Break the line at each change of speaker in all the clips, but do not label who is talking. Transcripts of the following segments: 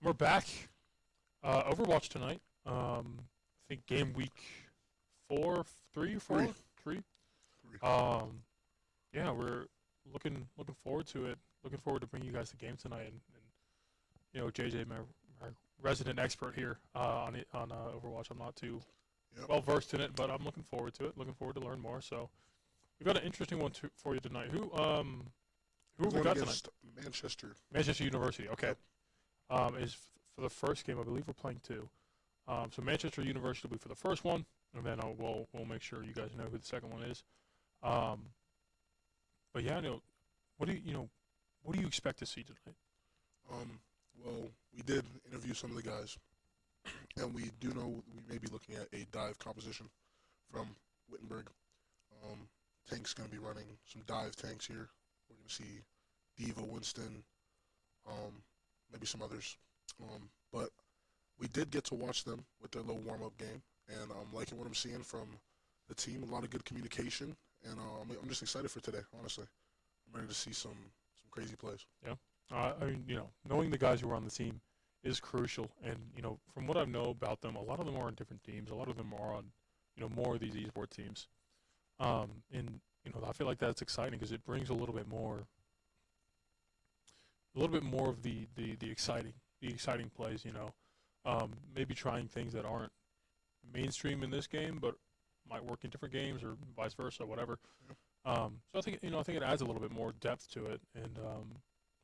We're back. Overwatch tonight. I think game week 3 or 4? 3. Yeah, we're looking forward to it. Looking forward to bringing you guys the game tonight, and you know, JJ, my resident expert here on Overwatch. I'm not too well versed in it, but I'm looking forward to it. Looking forward to learn more. So we've got an interesting one for you tonight. Who have we got tonight? Manchester University. Okay. Is for the first game. I believe we're playing 2. So Manchester University will be for the first one, and then we'll make sure you guys know who the second one is. But yeah, what do you expect to see tonight?
Well, we did interview some of the guys, and we do know we may be looking at a dive composition from Wittenberg. Tank's going to be running some dive tanks here. We're going to see Diva, Winston, maybe some others. But we did get to watch them with their little warm-up game, and I'm liking what I'm seeing from the team. A lot of good communication, and I'm just excited for today, honestly. I'm ready to see some crazy plays.
Yeah. I mean, knowing the guys who are on the team is crucial, and from what I know about them, a lot of them are on different teams. A lot of them are on, more of these esports teams. And I feel like that's exciting because it brings a little bit more of the exciting plays. Maybe trying things that aren't mainstream in this game, but might work in different games or vice versa, whatever. So I think it adds a little bit more depth to it, and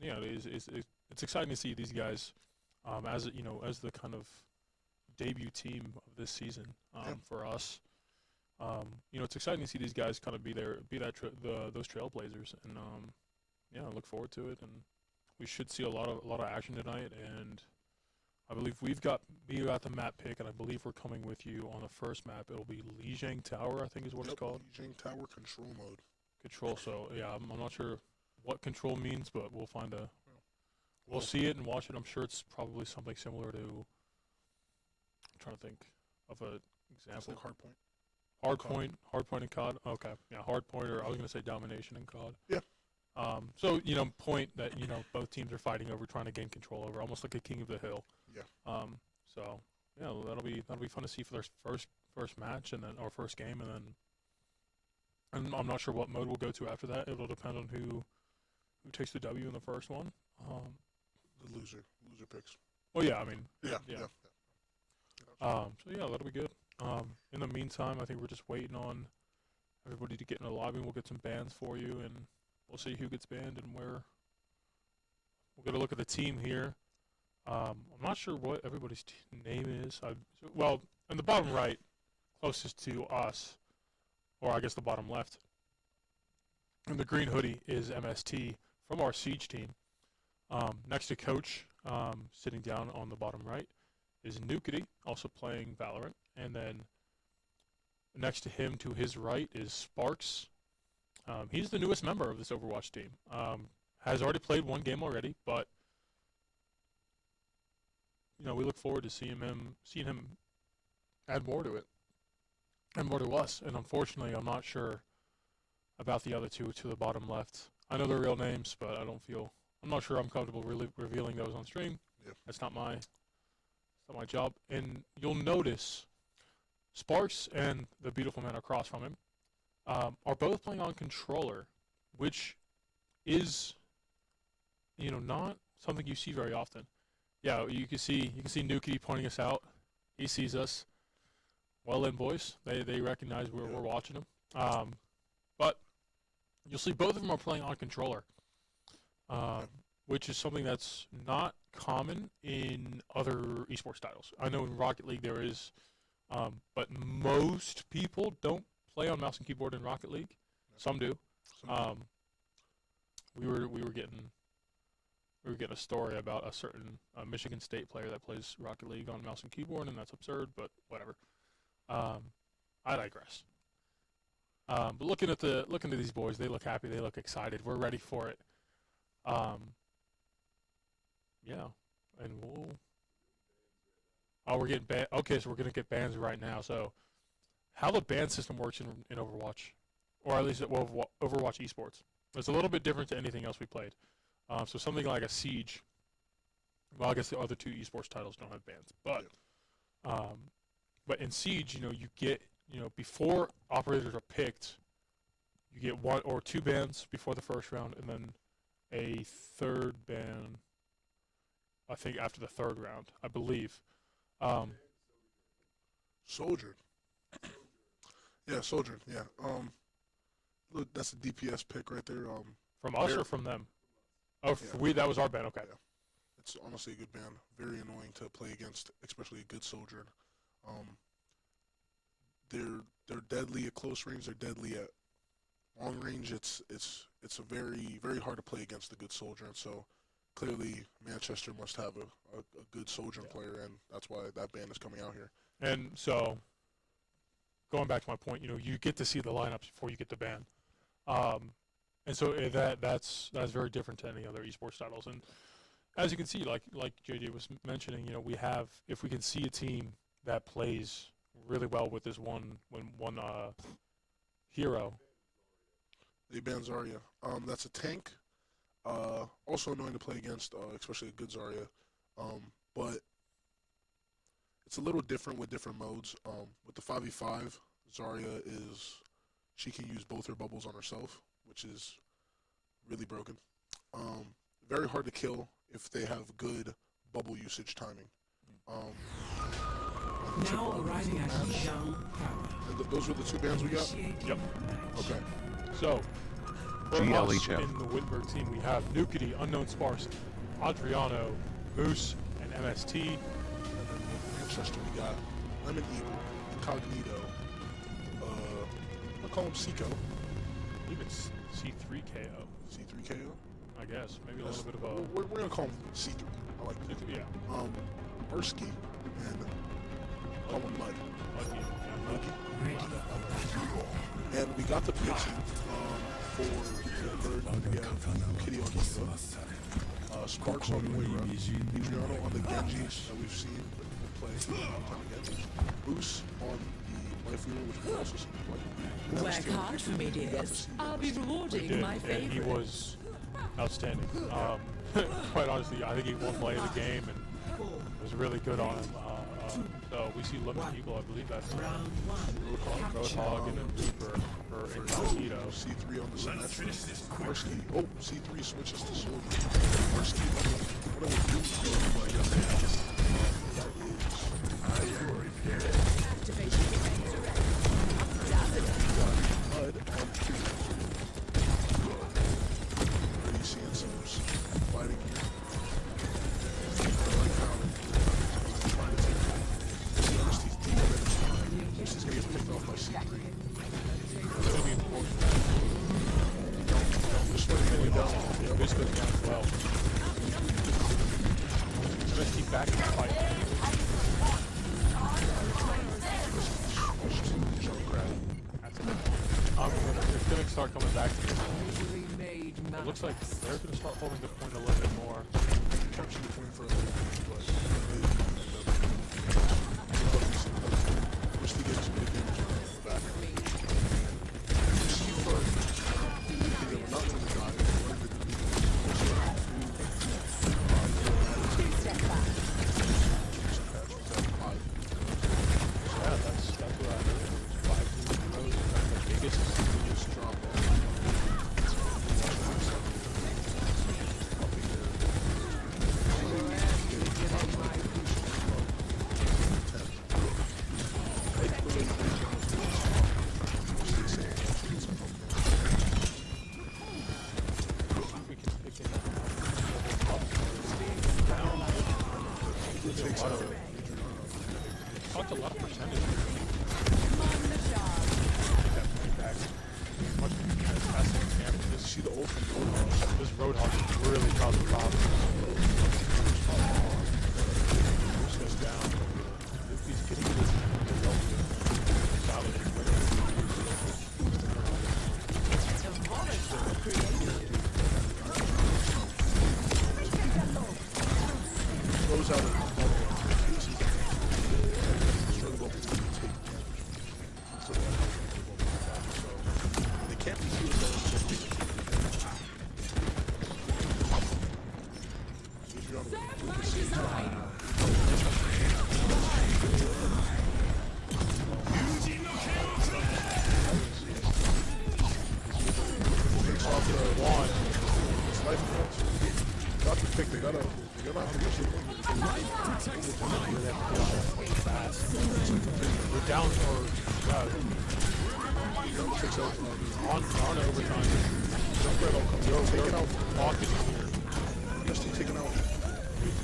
it's exciting to see these guys as the kind of debut team of this season for us. It's exciting to see these guys kind of be those trailblazers, and I look forward to it, and we should see a lot of action tonight, and I believe we got the map pick, and I believe we're coming with you on the first map. It'll be Lijiang Tower, I think is what it's called.
Lijiang Tower control mode.
Control. So yeah, I'm not sure what control means, but we'll see it and watch it. I'm sure it's probably something similar to. I'm trying to think of an example.
Like Hardpoint.
Hardpoint in COD. Okay, yeah, Hardpoint, or I was going to say Domination in COD.
Yeah.
So point that both teams are fighting over, trying to gain control over, almost like a king of the hill.
Yeah.
So yeah, that'll be fun to see for their first match, and then our first game, and I'm not sure what mode we'll go to after that. It'll depend on who takes the W in the first one.
The loser picks.
Well, yeah, I mean,
yeah.
So yeah, that'll be good. In the meantime, I think we're just waiting on everybody to get in the lobby. We'll get some bans for you, and we'll see who gets banned and where. We'll get a look at the team here. I'm not sure what everybody's name is. Well, in the bottom right, closest to us, or I guess the bottom left, and the green hoodie is MST from our Siege team. Next to Coach, sitting down on the bottom right, is Nukity, also playing Valorant. And then next to him, to his right, is Sparks. He's the newest member of this Overwatch team. Has already played one game already, but we look forward to seeing him add more to it, and more to us. And unfortunately, I'm not sure about the other two to the bottom left. I know their real names, but I'm not sure I'm comfortable really revealing those on stream.
Yep.
That's not my job. And you'll notice Sparks and the beautiful man across from him are both playing on controller, which is not something you see very often. Yeah, you can see Nuki pointing us out. He sees us. Well then, boys, they recognize we're watching them. But you'll see both of them are playing on controller, which is something that's not common in other esports titles. I know in Rocket League there is, but most people don't play on mouse and keyboard in Rocket League. Some do. We were getting a story about a certain Michigan State player that plays Rocket League on mouse and keyboard, and that's absurd. But whatever. I digress. But looking at these boys, they look happy. They look excited. We're ready for it. Yeah, and we're getting banned. Okay, so we're gonna get bans right now. So, how the ban system works in Overwatch, or at least Overwatch Esports, it's a little bit different to anything else we played. So something like a Siege, Well, I guess the other two esports titles don't have bans, but in Siege, you get, before operators are picked, you get 1 or 2 bans before the first round, and then a third ban, I think, after the third round, I believe.
Soldier. Yeah, Soldier. Yeah. Look, that's a DPS pick right there.
From us or from them? Oh,
Yeah.
that was our ban. Okay.
Yeah. It's honestly a good ban. Very annoying to play against, especially a good Soldier. They're deadly at close range. They're deadly at long range. It's a very, very hard to play against a good Soldier, and so clearly Manchester must have a good Soldier player, and that's why that ban is coming out here.
And so, going back to my point, you get to see the lineups before you get the ban, and so that's very different to any other esports titles. And as you can see, like JJ was mentioning, if we can see a team that plays really well with this one hero.
They banned Zarya. That's a tank. Also annoying to play against, especially a good Zarya. But it's a little different with different modes. With the 5v5, Zarya she can use both her bubbles on herself, which is really broken. Very hard to kill if they have good bubble usage timing.
Now arriving at Young Power.
Those were the 2 bans we got?
Yep.
Okay.
So, for us
GLHF.
in the Wittenberg team, we have Nukity, Unknown Sparse, Adriano, Moose, and MST.
And then Manchester, we got Lemon Eagle, Incognito, I'll call him Seiko.
Even C3KO,
C3KO?
I guess. Maybe a little bit of a...
We're going to call him C3. I like that.
Yeah.
Mursky, and call him Mud.
Lucky.
And we got the picks for Wittenberg. We have Kitty on the Sparks on the way run. Adriano on the Genji that we've seen play time again. Moose on the Life Wheeler, which we've also seen play. And that was
Work
still-
hard for me,
we got to
dears.
see
I'll
that.
be
We
rewarding
did,
my
and he
favorite.
was outstanding. Quite honestly, I think he won play of the game and was really good on him. So we see Lemon Eagle, I believe that's Roadhog and then Reaper for Incognito.
C3 on the Symmetra. Mursky. Oh, C3 switches to Sword. Mursky, what are we doing? Mud on Q. Are you seeing some fighting here? Trying to take Mursty's deep in. This is going to get picked off by C3.
It's going to be important.
Just let it go down.
Yeah, this goes down as well. Let's keep back in the fight. That's it. It's going to start coming back to me. It looks like they're going to start holding the point a little bit more.
Capture the point for a little bit, but Mursky gets some good damage on the back. We're not going to die.
Yeah, that's what I heard. 5 heroes, that's the biggest
Drop off.
we can pick it up. Talked a lot of percentage. Much faster than camera.
See the ult?
This Roadhog is really causing problems. Moose goes down. He's getting this solid.
Goes out of they can't be healed though. Adriano Takes off the
One.
life points. Got the pick. They gotta have to push the thing.
We're down or
Takes out.
on overtime.
Taking out.
Hawkins here.
Just taking out.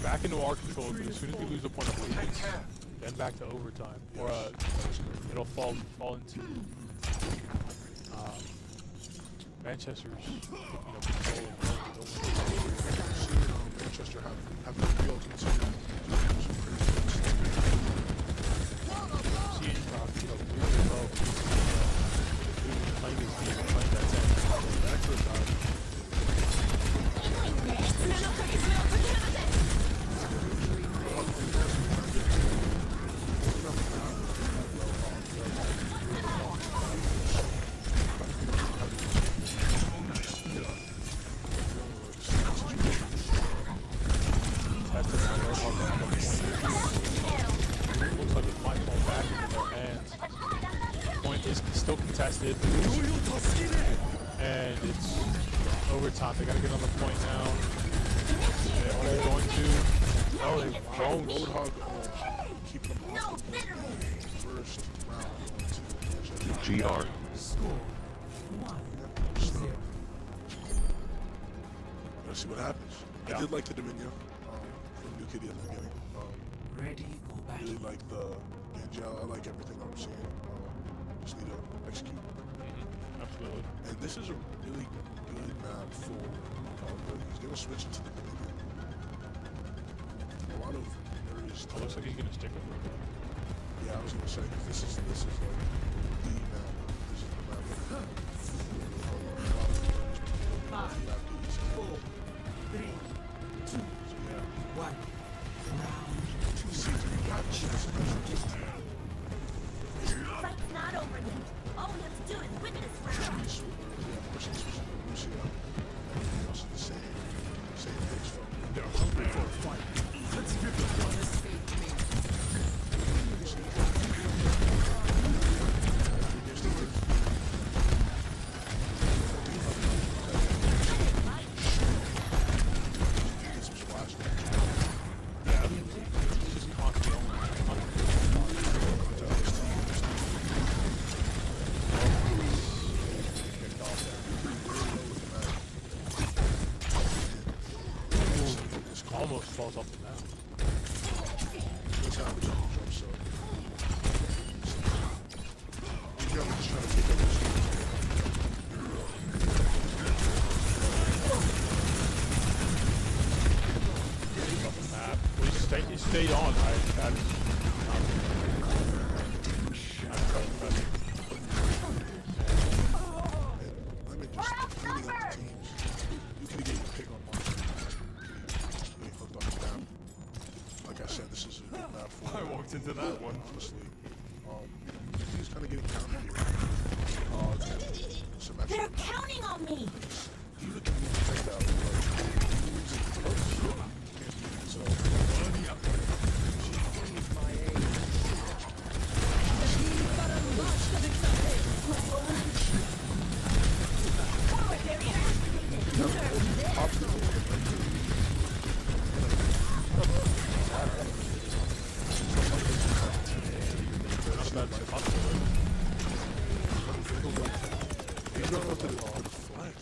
Back into our control, but as soon as we lose a point of allegiance, then back to overtime. Or it'll fall into Manchester's control of the
Manchester have the real concern.
really low. Playing his game, playing that 10.
Accurate time.
Looks like it might fall back into their hands. Point is still contested. And it's overtime. They gotta get on the point now. Are they going to? Oh, they won't.
Roadhog keep them off the first round.
GR.
Let's see what happens.
Yeah.
I did like the Dominion from New Kitty at the beginning.
Ready for
Really
battle.
like the Angel. I like everything I'm seeing. Just need to execute.
Absolutely.
And this is a really good map for he's gonna switch into the Dominion. A lot of areas.
It looks like he's gonna stick with it.
Yeah, I was gonna say this is like the map. This is the map.
One.
Fight's not over yet. All we have to do is win this round.
They're hungry for a fight. Let's give them one. Yeah, it's just constant. Almost falls off the map. Off the map. Well, he stayed on. That is not impressive.
Like I said, this is a good map for
I walked into that one.
honestly. He's kind of getting counted here. Some
They're
extra.
counting on me.
You can take that. So,
Not a bad possible.
he's going with the flex.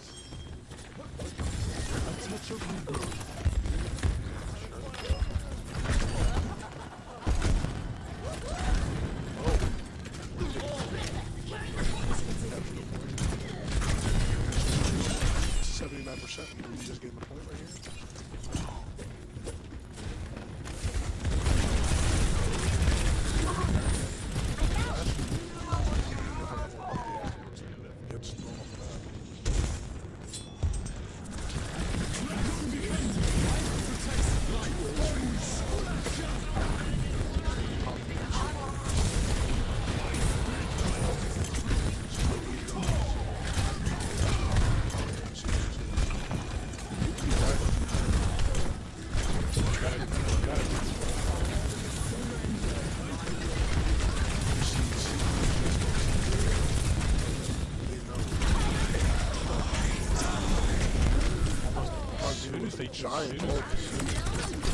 As soon as they
Giant
as soon as-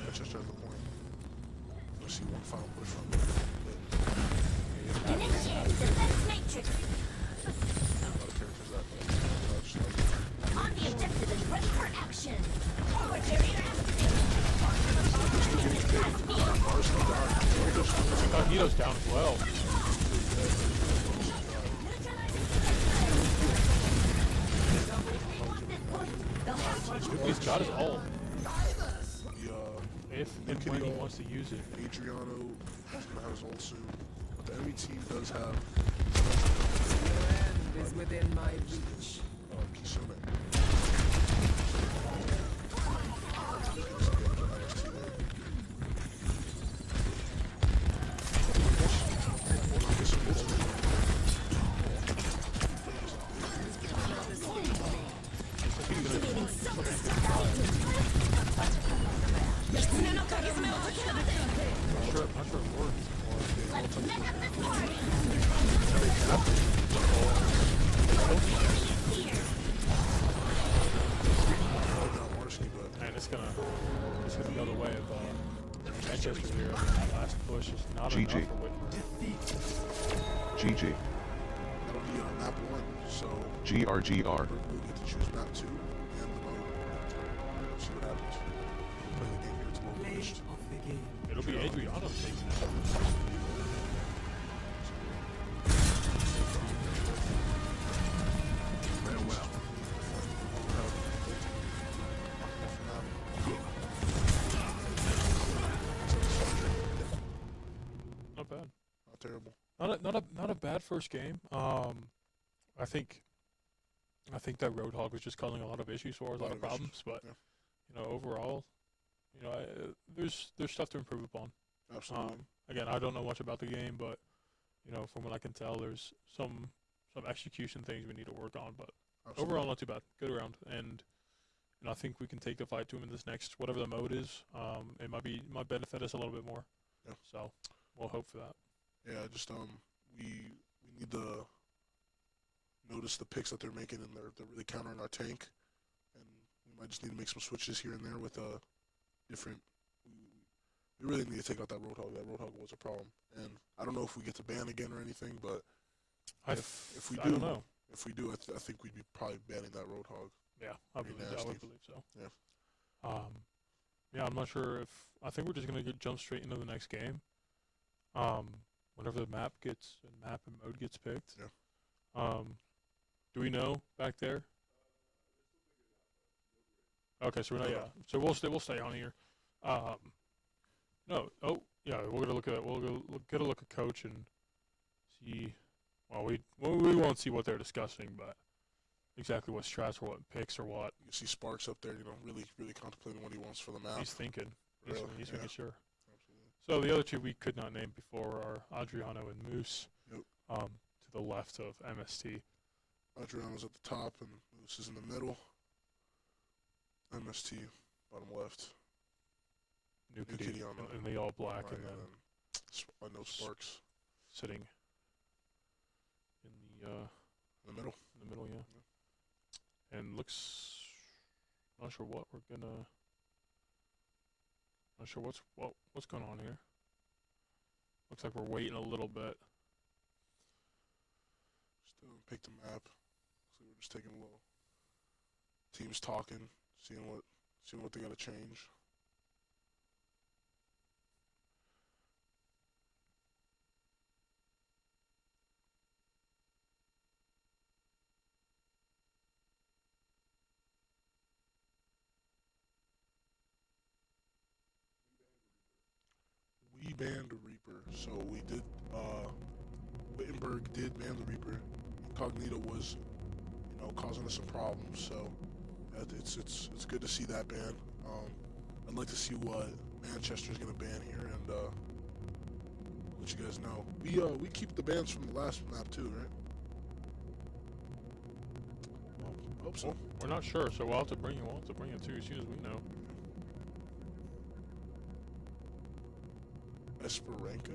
That's just at the point. Let's see one final push from
Initiate defense matrix.
a lot of characters that just
On the objective is ready for action. Forward barrier activated.
Magneto's down as well. He's got his ult. If and when he wants to use it.
Adriano is gonna have his ult soon. But the enemy team does have
Is within my reach.
Kisune.
Not sure it works.
Let's mess up this party.
And it's gonna go the way of Manchester here. Last push is not
GG.
enough for Whitmer.
GG.
That'll be map 1, so
GRGR.
we'll get to choose map 2 and the mode. We'll see what happens. Play the game here, it's a little
Play
glitched.
of the game.
It'll be Adriano taking it.
Farewell.
Not bad.
Not terrible.
Not a bad first game. I think that Roadhog was just causing a lot of issues for us, a lot of problems.
issues,
But
yeah.
you know, overall, you know, there's stuff to improve upon.
Absolutely.
Again, I don't know much about the game, but you know, from what I can tell, there's some execution things we need to work on. But
Absolutely.
overall, not too bad. Good around, and you know, I think we can take the fight to him in this next whatever the mode is. It might benefit us a little bit more.
Yeah.
So we'll hope for that.
Yeah, just we need to notice the picks that they're making, and they're really countering our tank, and we might just need to make some switches here and there with different. We really need to take out that Roadhog. That Roadhog was a problem, and I don't know if we get to ban again or anything, but if we
I
do,
don't know.
If we do, I think we'd be probably banning that Roadhog.
Yeah, I
Pretty
would
nasty.
believe so.
Yeah.
Yeah, I'm not sure if I think we're just gonna jump straight into the next game. Whenever the map and mode gets picked.
Yeah.
Do we know back there? Okay, so we're not. Yeah, so we'll stay on here. No. Oh, yeah. We're gonna look at get a look at coach and see. Well, we won't see what they're discussing, but exactly what strats or what picks or what
You see Sparks up there, really contemplating what he wants for the map.
he's thinking.
Really,
He's
yeah.
making sure.
Absolutely.
So the other two we could not name before are Adriano and Moose.
Yep.
To the left of MST.
Adriano's at the top, and Moose is in the middle. MST, bottom left.
New
Kitty
Kitty
on the
in the all black,
Right,
and then
I know Sparks
sitting in
in the middle.
the middle, yeah. And looks not sure what we're gonna. Not sure what's going on here. Looks like we're waiting a little bit.
Just pick the map. So we're just taking a little. Teams talking, seeing what they gotta change. We banned Reaper, so we did. Wittenberg did ban the Reaper. Incognito was, causing us some problems. So it's good to see that ban. I'd like to see what Manchester's gonna ban here, and let you guys know. We keep the bans from the last map too, right? Hope so.
We're not sure, so we'll have to bring it to you as soon as we know.
Esperanza?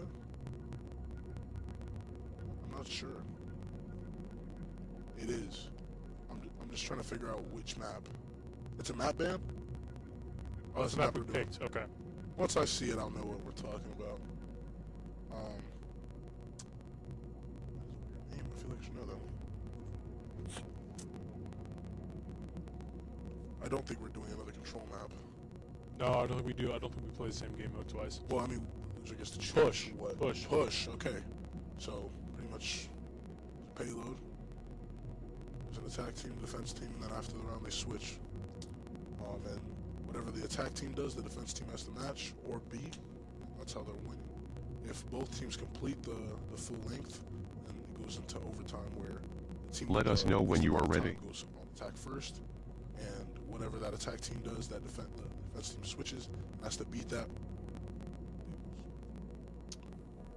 I'm not sure. It is. I'm just trying to figure out which map. It's a map ban?
Oh, it's a map we
we're doing.
picked. Okay.
Once I see it, I'll know what we're talking about. Name? I feel like I should know that one. I don't think we're doing another control map.
No, I don't think we do. I don't think we play the same game mode twice.
Well, I mean, loser gets to choose
Push.
what.
Push.
Okay. So pretty much payload. There's an attack team, defense team, and then after the round they switch. And whatever the attack team does, the defense team has to match or beat. That's how they're winning. If both teams complete the full length, then it goes into overtime where the team
Let us know when you are ready.
Goes on attack first, and whatever that attack team does, the defense team switches and has to beat that.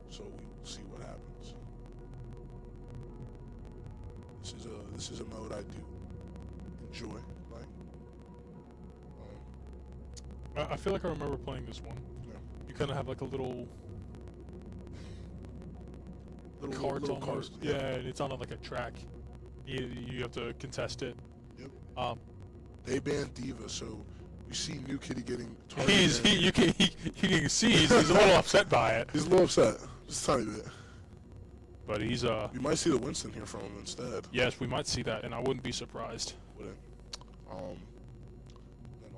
So we will see what happens. This is a mode I do enjoy playing.
I feel like I remember playing this one.
Yeah.
You kind of have like a little cards
little
almost.
card,
Yeah, and it's on like a track. You have to contest it.
Yep. They banned Diva, so you see New Kitty getting targeted.
You can see he's a little upset by it.
He's a little upset, just a tiny bit.
But he's
We might see the Winston here from him instead.
Yes, we might see that, and I wouldn't be surprised.
Wouldn't. And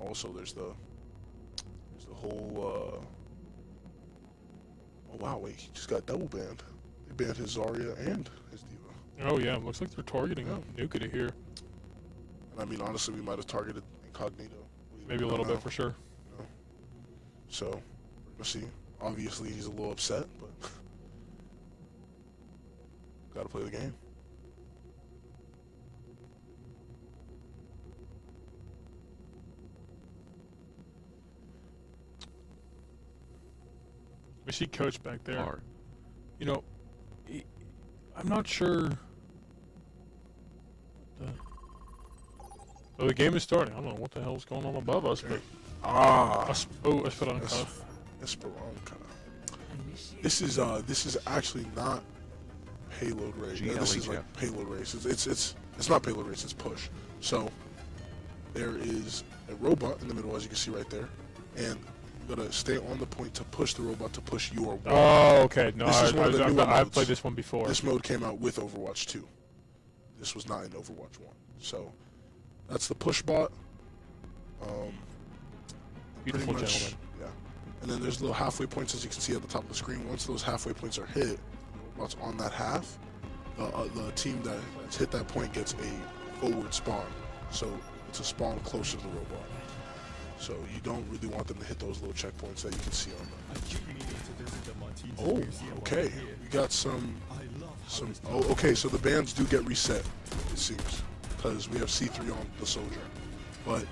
also there's the whole. Oh wow! Wait, he just got double banned. They banned his Zarya and his Diva.
Oh yeah, looks like they're targeting Nuka here.
And I mean, honestly, we might have targeted Incognito.
Maybe a little bit for sure.
You know? So we're gonna see. Obviously, he's a little upset, but gotta play the game.
We see Coach back there.
R.
You know, I'm not sure. Oh, the game is starting. I don't know what the hell's going on above us, but Esperanza.
Esperanza. This is actually not payload race. Yeah, this is like payload race. It's not payload race. It's push. So there is a robot in the middle, as you can see right there, and you gotta stay on the point to push the robot to push your wall.
Oh, okay. No,
I've
played this one before.
This mode came out with Overwatch 2. This was not in Overwatch 1. So that's the push bot.
Beautiful gentleman.
Yeah. And then there's little halfway points, as you can see at the top of the screen. Once those halfway points are hit, what's on that half, the team that has hit that point gets a forward spawn. So it's a spawn closer to the robot. So you don't really want them to hit those little checkpoints that you can see on them. Oh, okay. We got some. Oh, okay. So the bans do get reset, it seems, because we have C3 on the soldier. But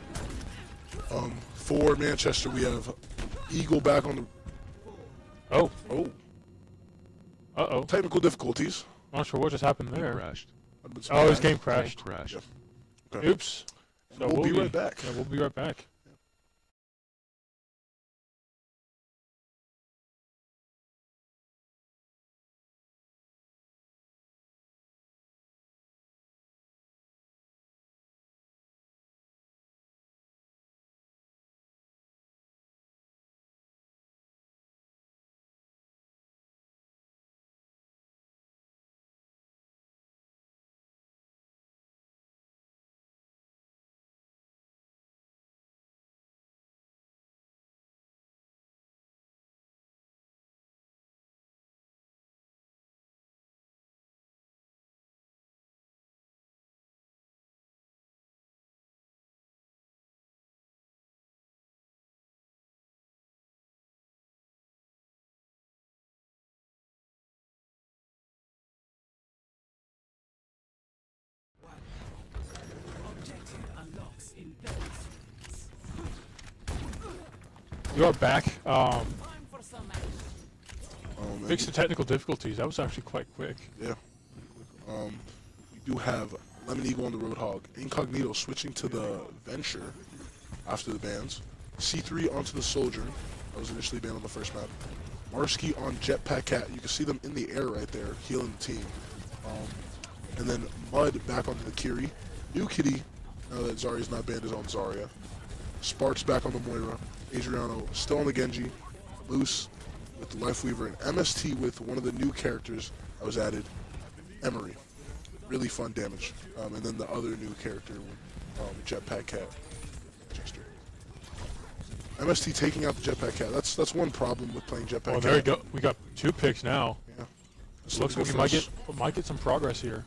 for Manchester, we have Eagle back on the.
Oh.
Oh. Technical difficulties.
I'm not sure what just happened there.
Crashed.
Oh, his game crashed.
Crashed.
Yeah. Okay.
Oops. So
we'll be right back.
Yeah, we'll be right back. You are back. Fix the technical difficulties. That was actually quite quick.
Yeah. We do have Lemon Eagle on the Roadhog. Incognito switching to the Venture after the bans. C3 onto the Soldier. That was initially banned on the first map. Marsky on Jetpack Cat. You can see them in the air right there, healing the team. And then Mud back onto the Kiri. New Kitty, now that Zarya's not banned, is on Zarya. Sparks back on the Moira. Adriano still on the Genji. Loose with the Lifeweaver. And MST with one of the new characters that was added, Emery. Really fun damage. And then the other new character, Jetpack Cat. Chester. MST taking out the Jetpack Cat. That's one problem with playing Jetpack Cat.
Oh, there you go. We got 2 picks now.
Yeah.
Looks like we might get some progress here.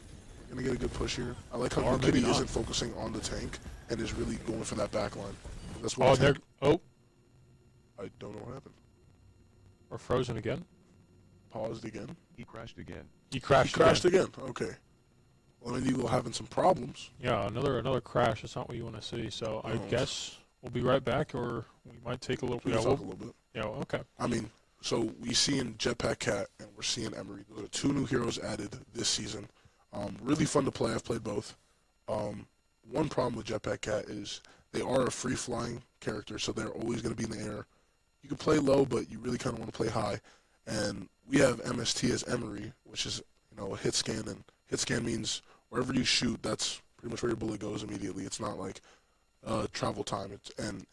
Gonna get a good push here. I like how
Or
Kitty
maybe not.
isn't focusing on the tank and is really going for that back line. That's
Oh,
what
there. Oh,
I don't know what happened.
we're frozen again.
Paused again.
He crashed again.
He crashed.
He crashed
again.
again. Okay. Well, then Eagle having some problems.
Yeah, another crash. That's not what you want to see. So I
No.
guess we'll be right back, or we might take a little.
We
Yeah,
can talk a little bit.
yeah. Okay.
I mean, so we seeing Jetpack Cat and we're seeing Emery. Those are 2 new heroes added this season. Really fun to play. I've played both. One problem with Jetpack Cat is they are a free-flying character, so they're always going to be in the air. You can play low, but you really kind of want to play high. And we have MST as Emery, which is a hit scan, and hit scan means wherever you shoot, that's pretty much where your bullet goes immediately. It's not like travel time. And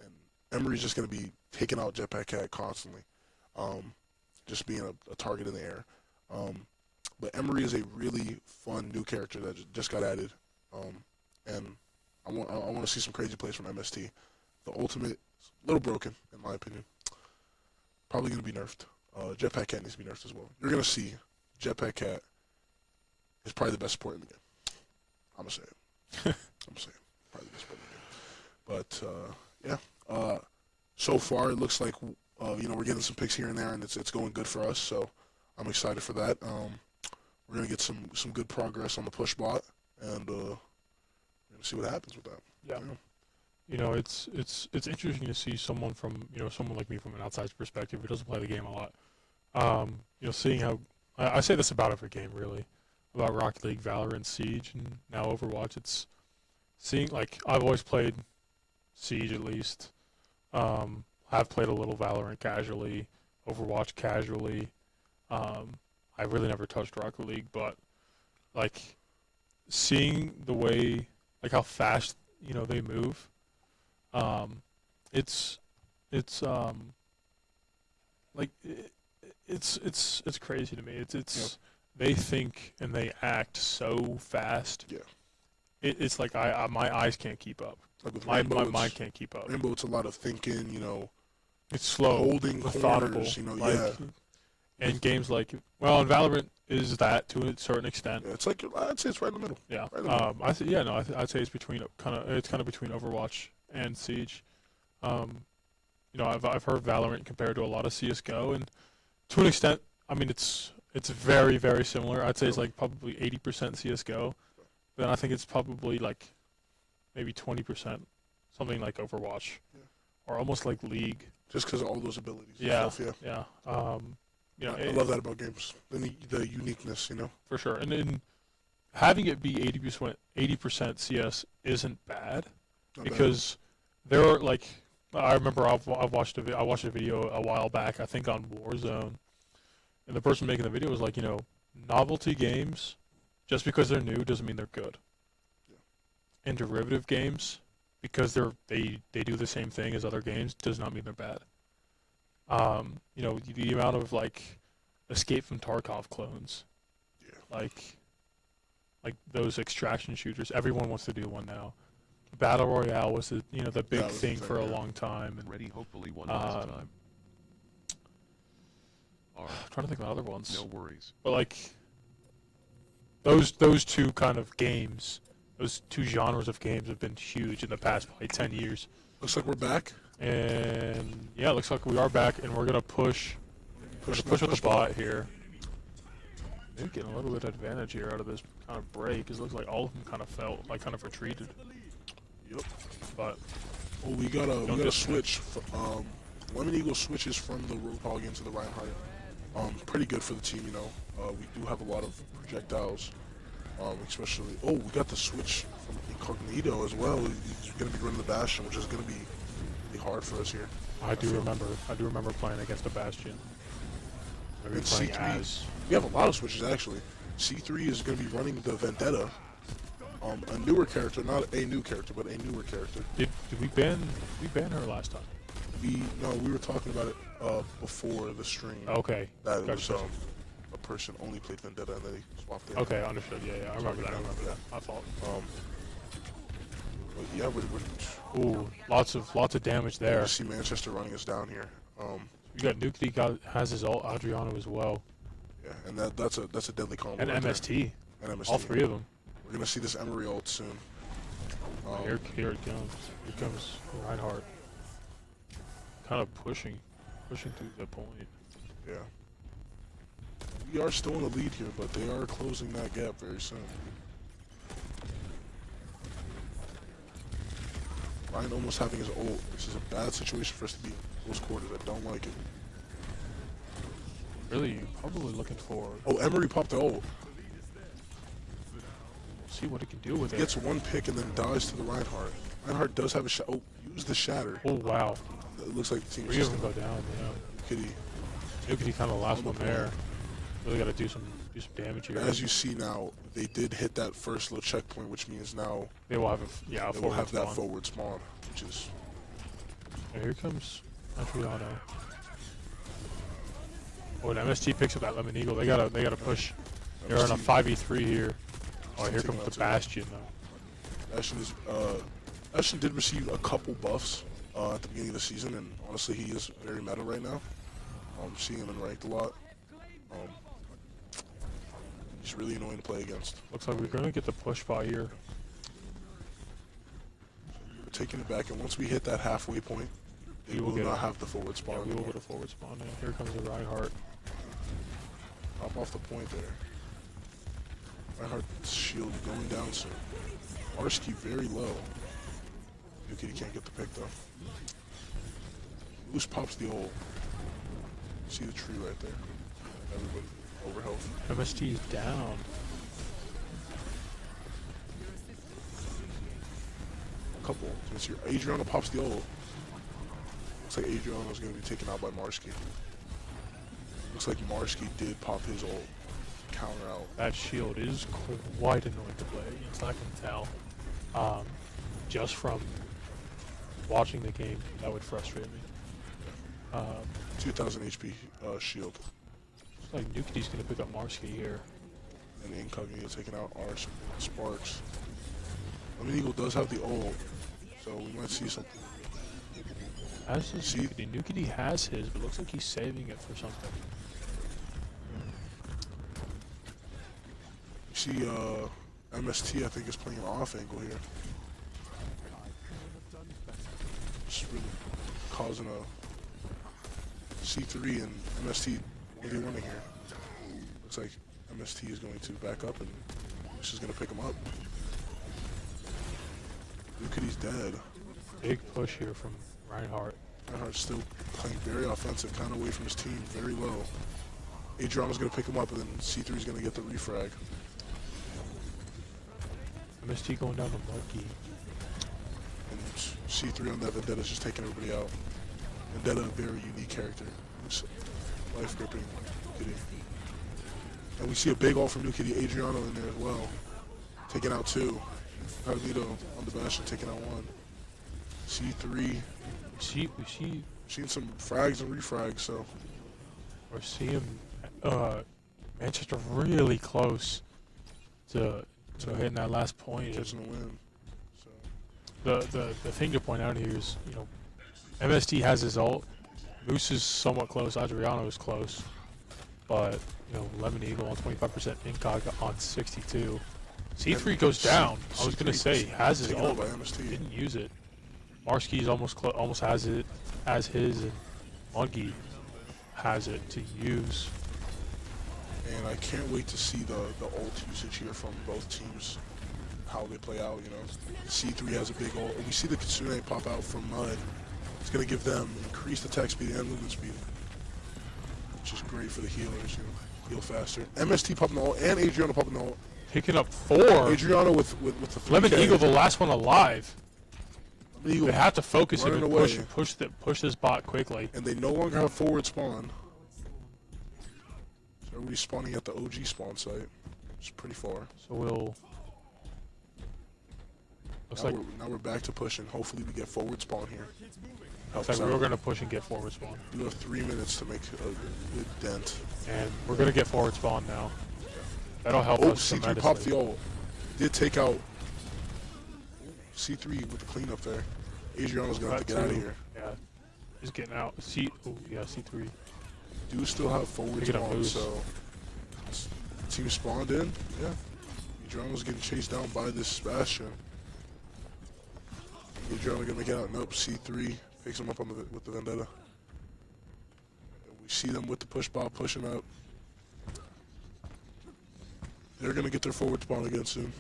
Emery's just going to be taking out Jetpack Cat constantly, just being a target in the air. But Emery is a really fun new character that just got added, and I want to see some crazy plays from MST. The ultimate is a little broken in my opinion. Probably going to be nerfed. Jetpack Cat needs to be nerfed as well. You're going to see Jetpack Cat is probably the best support in the game. I'm going to say it. Probably the best support in the game. But yeah, so far it looks like we're getting some picks here and there, and it's going good for us. So I'm excited for that. We're gonna get some good progress on the push bot, and we're gonna see what happens with that.
Yeah. It's interesting to see someone like me from an outside perspective who doesn't play the game a lot. Seeing how I say this about every game really, about Rocket League, Valorant, Siege, and now Overwatch. It's seeing I've always played Siege at least. I've played a little Valorant casually, Overwatch casually. I really never touched Rocket League, but seeing the way how fast they move, it's crazy to me. It's they think and they act so fast.
Yeah.
It's like my eyes can't keep up.
Like with
My
Rainbow,
mind can't keep up.
Rainbow, it's a lot of thinking.
It's slow,
holding
methodical.
corners.
Yeah. And games in Valorant is that to a certain extent.
Yeah, it's I'd say it's right in the middle.
Yeah.
Right in the middle.
I'd say it's between kind of between Overwatch and Siege. I've heard Valorant compared to a lot of CS:GO, and to an extent, I mean it's very very similar. I'd say it's probably 80% CS:GO. Then I think it's probably maybe 20% something like Overwatch, or almost like League.
Just because of all those abilities. And
Yeah.
stuff,
Yeah.
I love that about games. The uniqueness.
For sure, and having it be 80% CS isn't bad,
Not
because there are I remember I watched a video a while back, I think on Warzone, and the person making the video was novelty games, just because they're new doesn't mean they're good.
Yeah.
And derivative games, because they do the same thing as other games, does not mean they're bad. The amount of Escape from Tarkov clones,
Yeah.
like those extraction shooters. Everyone wants to do one now. Battle Royale was the big
That was the
thing
thing,
for a
yeah.
long time. And
Ready, hopefully one last
Um,
time. Alright,
I'm trying to think of other ones.
no worries.
But those two kind of games, those two genres of games have been huge in the past probably 10 years.
Looks like we're back.
And yeah, it looks like we are back, and we're gonna push with the bot here. Maybe getting a little bit of advantage here out of this kind of break, because it looks like all of them kind of felt kind of retreated.
Yep.
But
Well, we got a
disconnect.
switch. Lemon Eagle switches from the Roadhog into the Reinhardt. Pretty good for the team, We do have a lot of projectiles. Especially, oh, we got the switch from Incognito as well. He's going to be running the Bastion, which is going to be really hard for us here.
I do remember playing against the Bastion. Maybe
And
playing
C3,
as.
we have a lot of switches actually. C3 is going to be running the Vendetta. A newer character, not a new character, but a newer character.
Did we ban her last time?
We were talking about it before the stream.
Okay.
That it was
Gotcha.
a person only played Vendetta and then he swapped it.
Okay, understood. Yeah, I remember that. My fault.
But yeah, we're
Ooh, lots of damage there.
you see Manchester running us down here.
You got Nuke has his ult, Adriano as well,
Yeah, and that's a deadly combo.
and
right there.
MST.
And MST.
All three of them.
We're gonna see this Emery ult soon.
Here it comes. Here comes Reinhardt. Kind of pushing to the point.
Yeah. We are still in the lead here, but they are closing that gap very soon. Ryan almost having his ult. This is a bad situation for us to be in close quarters. I don't like it.
Really, probably looking for.
Oh, Emery popped the ult.
See what he can do with it.
Gets one pick and then dies to the Reinhardt. Reinhardt does have a shot. Oh, use the shatter.
Oh wow,
It looks like the team
three of them go down. Yeah,
Kitty.
Nuke kind of the last one there. Really got to do some damage here.
As you see now, they did hit that first little checkpoint, which means now
They will have a
they will have that
spawn.
forward spawn, which is
And here comes Adriano. Oh, and MST picks up that Lemon Eagle. They gotta push. They're on a 5v3 here. Oh, here comes the Bastion though.
Bastion did receive a couple buffs at the beginning of the season, and honestly, he is very meta right now. Seeing him in ranked a lot. He's really annoying to play against.
Looks like we're gonna get the push by here.
We're taking it back, and once we hit that halfway point,
We
we
will
will
get
not
a-
have the forward spawn
Yeah, we will
anymore.
get a forward spawn in. Here comes the Reinhardt.
Hop off the point there. Reinhardt's shield going down soon. Marsky very low. Yuki can't get the pick though. Loose pops the ult. See the tree right there. Everybody over health.
MST is down.
A couple. This here. Adriano pops the ult. Looks like Adriano's gonna be taken out by Marsky. Looks like Marsky did pop his ult. Counter out.
That shield is quite annoying to play against. I can tell. Just from watching the game, that would frustrate me.
2000 HP shield.
Looks like Nukedy's gonna pick up Marsky here.
And Incognito taking out our Sparks. Lemon Eagle does have the ult, so we might see something.
As does
See-
Nukedy. Nukedy has his, but looks like he's saving it for something.
You see, MST I think is playing an off angle here. Just really causing a C3 and MST really running here. Looks like MST is going to back up and this is going to pick him up. Nukedy's dead.
Big push here from Reinhardt.
Reinhardt's still playing very offensive, kind of away from his team, very low. Adriano's going to pick him up and then C3 is going to get the refrag.
MST going down to Mudkey.
And C3 on that Vendetta's just taking everybody out. Vendetta, a very unique character. It's life gripping. Kitty. And we see a big ult from New Kitty, Adriano in there as well. Taking out two. Carlito on the Bastion taking out one. C3.
We see
Seen some frags and refrags, so
we're seeing Manchester really close to hitting that last point.
catching a win. So
The thing to point out here is, MST has his ult. Moose is somewhat close. Adriano is close, but Lemon Eagle on 25%, Incog on 62. C3 goes down. I was gonna say he has his
taken
ult,
out by
but
MST.
didn't use it. Marsky's almost has it as his, and Monkey has it to use.
And I can't wait to see the ult usage here from both teams, how they play out, C3 has a big ult. We see the Kitsune pop out from Mud. It's going to give them increased attack speed and movement speed, which is great for the healers, heal faster. MST popping the ult and Adriano popping the ult.
Picking up 4.
Adriano with the 3K.
Lemon Eagle, the last one alive.
Lemon Eagle
They have to focus him
running
and
away.
push this bot quickly.
And they no longer have forward spawn. So everybody's spawning at the OG spawn site. Which is pretty far.
So we'll... Looks
Now
like
we're back to pushing. Hopefully we get forward spawn here.
Looks
Helps
like
out.
we're going to push and get forward spawn.
We have 3 minutes to make a good dent.
And we're going to get forward spawn now. That'll help
Oh,
us
C3 popped
tremendously.
the ult. Did take out C3 with the cleanup there. Adriano's going to have to get out of here.
Yeah. He's getting out. C3.
Do still have forward
Picking up
spawn,
moves.
so team spawned in. Yeah. Adriano's getting chased down by this Sebastian. Adriano gonna make it out. Nope. C3 picks him up on with the Vendetta. And we see them with the push bot pushing up. They're gonna get their forward spawn again soon.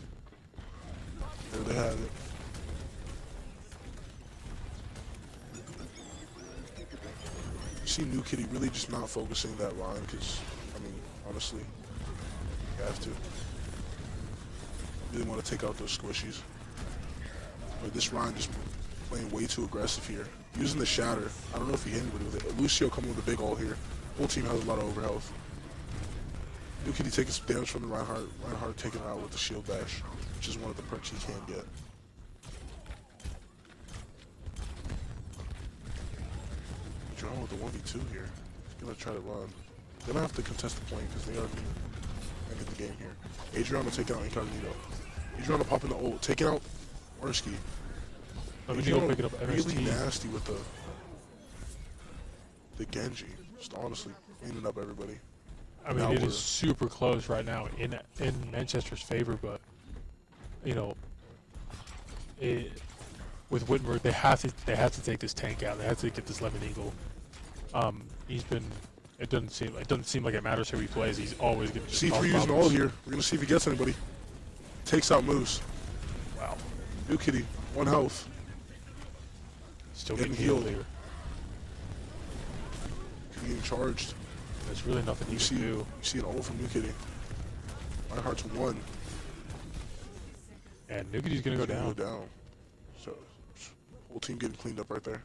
There they have it. You see New Kitty really just not focusing that line because, I mean, honestly, you have to. Really want to take out those squishies. But this Ryan just playing way too aggressive here. Using the shatter. I don't know if he hit anybody with it. Lucio coming with a big ult here. Whole team has a lot of overhealth. New Kitty taking some damage from the Reinhardt. Reinhardt taking her out with the shield bash, which is one of the perks he can get. Drone with the 1v2 here. He's gonna try to run. Gonna have to contest the point because they are ending the game here. Adriano taking out Incognito. Adriano popping the ult, taking out Marsky.
Lemon Eagle picking up
Really
MST.
nasty with the Genji. Just honestly cleaning up everybody.
I mean,
Now
it
we're-
is super close right now in Manchester's favor, but you know, with Wittenberg, they have to take this tank out. They have to get this Lemon Eagle. He's been. It doesn't seem like it matters who he plays. He's always going to just
C3
cause
using
problems.
all here. We're gonna see if he gets anybody. Takes out Moose.
Wow,
New Kitty, 1 health.
still
Getting
getting healed
healed.
here.
Kitty getting charged.
There's really nothing
You
you
see,
can
you
do.
see an ult from New Kitty. Reinhardt's 1.
And Nukity's going to go down.
So, whole team getting cleaned up right there.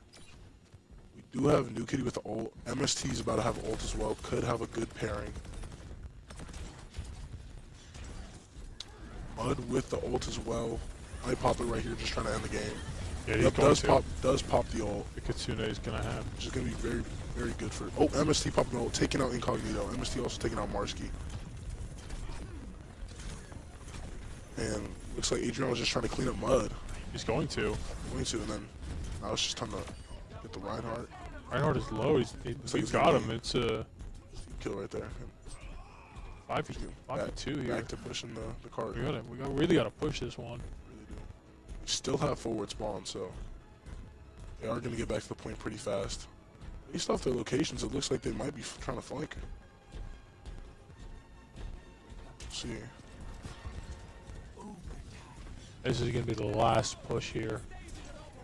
We do have New Kitty with the ult. MST's about to have ult as well. Could have a good pairing. Mud with the ult as well. Might pop it right here, just trying to end the game.
Yeah, he's
Yep,
going
does
to.
pop the ult,
The Kitsune is going to have.
which is going to be very, very good for. Oh, MST popping the ult, taking out Incognito. MST also taking out Marsky. And looks like Adrian was just trying to clean up Mud.
He's going to.
Going to, and then now it's just time to get the Reinhardt.
Reinhardt is low.
like
We
it's
got
gonna
him.
be-
It's a
Kill right there.
5v2 here.
Back to pushing the cart.
Really got to push this one.
Really do. We still have forward spawn, so they are going to get back to the point pretty fast. Based off their locations, it looks like they might be trying to flank. Let's see.
This is going to be the last push here.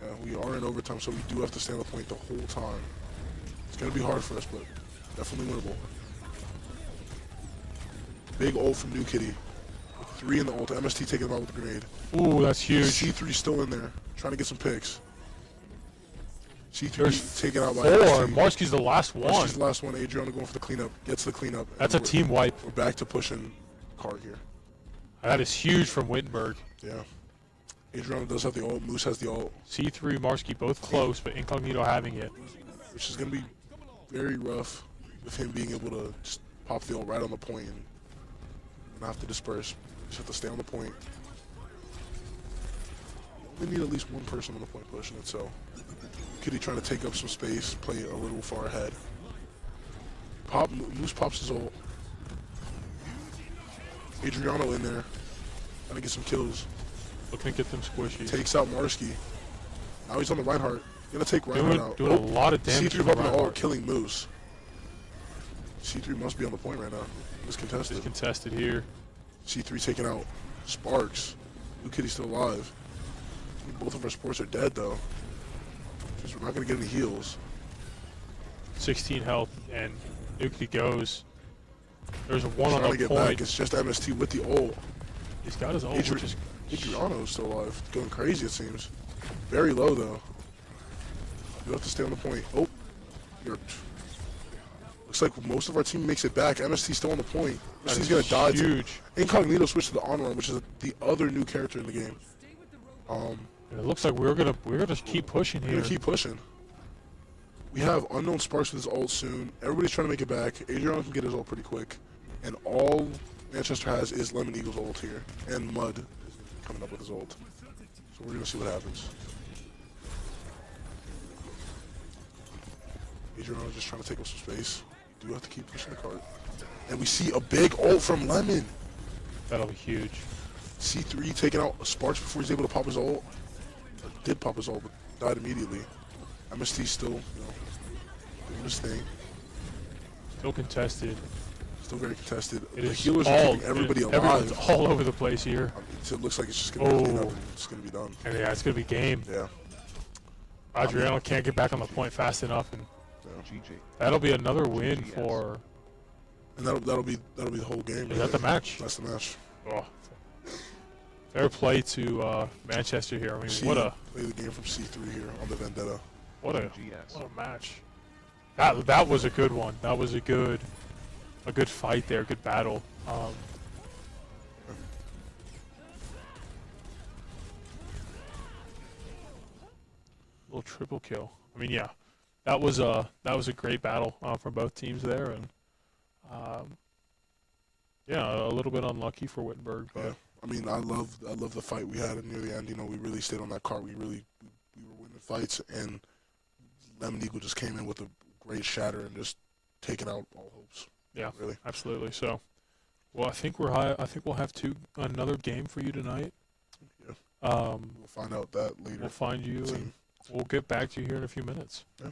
Yeah, we are in overtime, so we do have to stay on the point the whole time. It's going to be hard for us, but definitely winnable. Big ult from New Kitty. 3 in the ult. MST taking him out with a grenade.
Ooh, that's huge.
C3 still in there, trying to get some picks. C3
There's
taken out by
4.
MST.
Marsky's the last one.
Marsky's the last one. Adriano going for the cleanup. Gets the cleanup. and
That's a
we're-
team wipe.
We're back to pushing card here.
That is huge from Wittenberg.
Yeah. Adriano does have the ult. Moose has the ult,
C3, Marsky both close, but Incognito having it.
which is going to be very rough with him being able to just pop the ult right on the point and not have to disperse. Just have to stay on the point. We need at least one person on the point pushing it, so Kitty trying to take up some space, play a little far ahead. Moose pops his ult. Adriano in there, trying to get some kills.
Looking to get them squishy.
Takes out Marsky. Now he's on the Reinhardt. Gonna take Reinhardt out.
Doing a lot of damage
C3
to the
popping the ult,
Reinhardt.
killing Moose. C3 must be on the point right now. It's contested.
It's contested here.
C3 taking out Sparks. New Kitty's still alive. Both of our supports are dead though. Just we're not gonna get any heals.
16 health, and Nukity goes. There's a one on
Trying
the
to get
point.
back. It's just MST with the ult.
He's got his ult, which is
Adriano's still alive. Going crazy, it seems. Very low, though. You have to stay on the point. Oh, you're... Looks like most of our team makes it back. MST's still on the point. MST's going to die.
huge.
Incognito switched to the on run, which is the other new character in the game.
It looks like we're gonna keep pushing
We're
here.
going to keep pushing. We have Unknown Sparks with his ult soon. Everybody's trying to make it back. Adriano can get his ult pretty quick. And all Manchester has is Lemon Eagle's ult here. And Mud is coming up with his ult. So we're going to see what happens. Adriano's just trying to take up some space. We do have to keep pushing the cart. And we see a big ult from Lemon.
That'll be huge.
C3 taking out Sparks before he's able to pop his ult. Did pop his ult, but died immediately. MST still, doing his thing.
Still contested.
Still very contested.
It
The
is
healers are keeping everybody
Everyone's
alive.
all over the place here.
It looks like it's just going to be clean up
Oh.
and it's going to be done.
And yeah, it's gonna be game.
Yeah.
Adriano can't get back on the point fast enough, and
GG.
that'll be another win
GGS.
for.
And that'll be the whole game.
Is that the match?
That's the match.
Oh. Fair play to Manchester here. I mean,
See,
what a
play the game from C3 here on the Vendetta.
GS.
what a match. That was a good one. That was a good fight there. Good battle. Little triple kill. I mean, yeah, that was a great battle for both teams there, and yeah, a little bit unlucky for Wittenberg, but
Yeah. I mean, I love the fight we had near the end. We really stayed on that cart. We were winning fights, and Lemon Eagle just came in with a great shatter and just taking out all hopes.
yeah,
Really.
absolutely. So, well, I think we'll have another game for you tonight.
Yeah.
We'll
We'll find out that later.
find you, and
Team.
we'll get back to you here in a few minutes.
Yeah.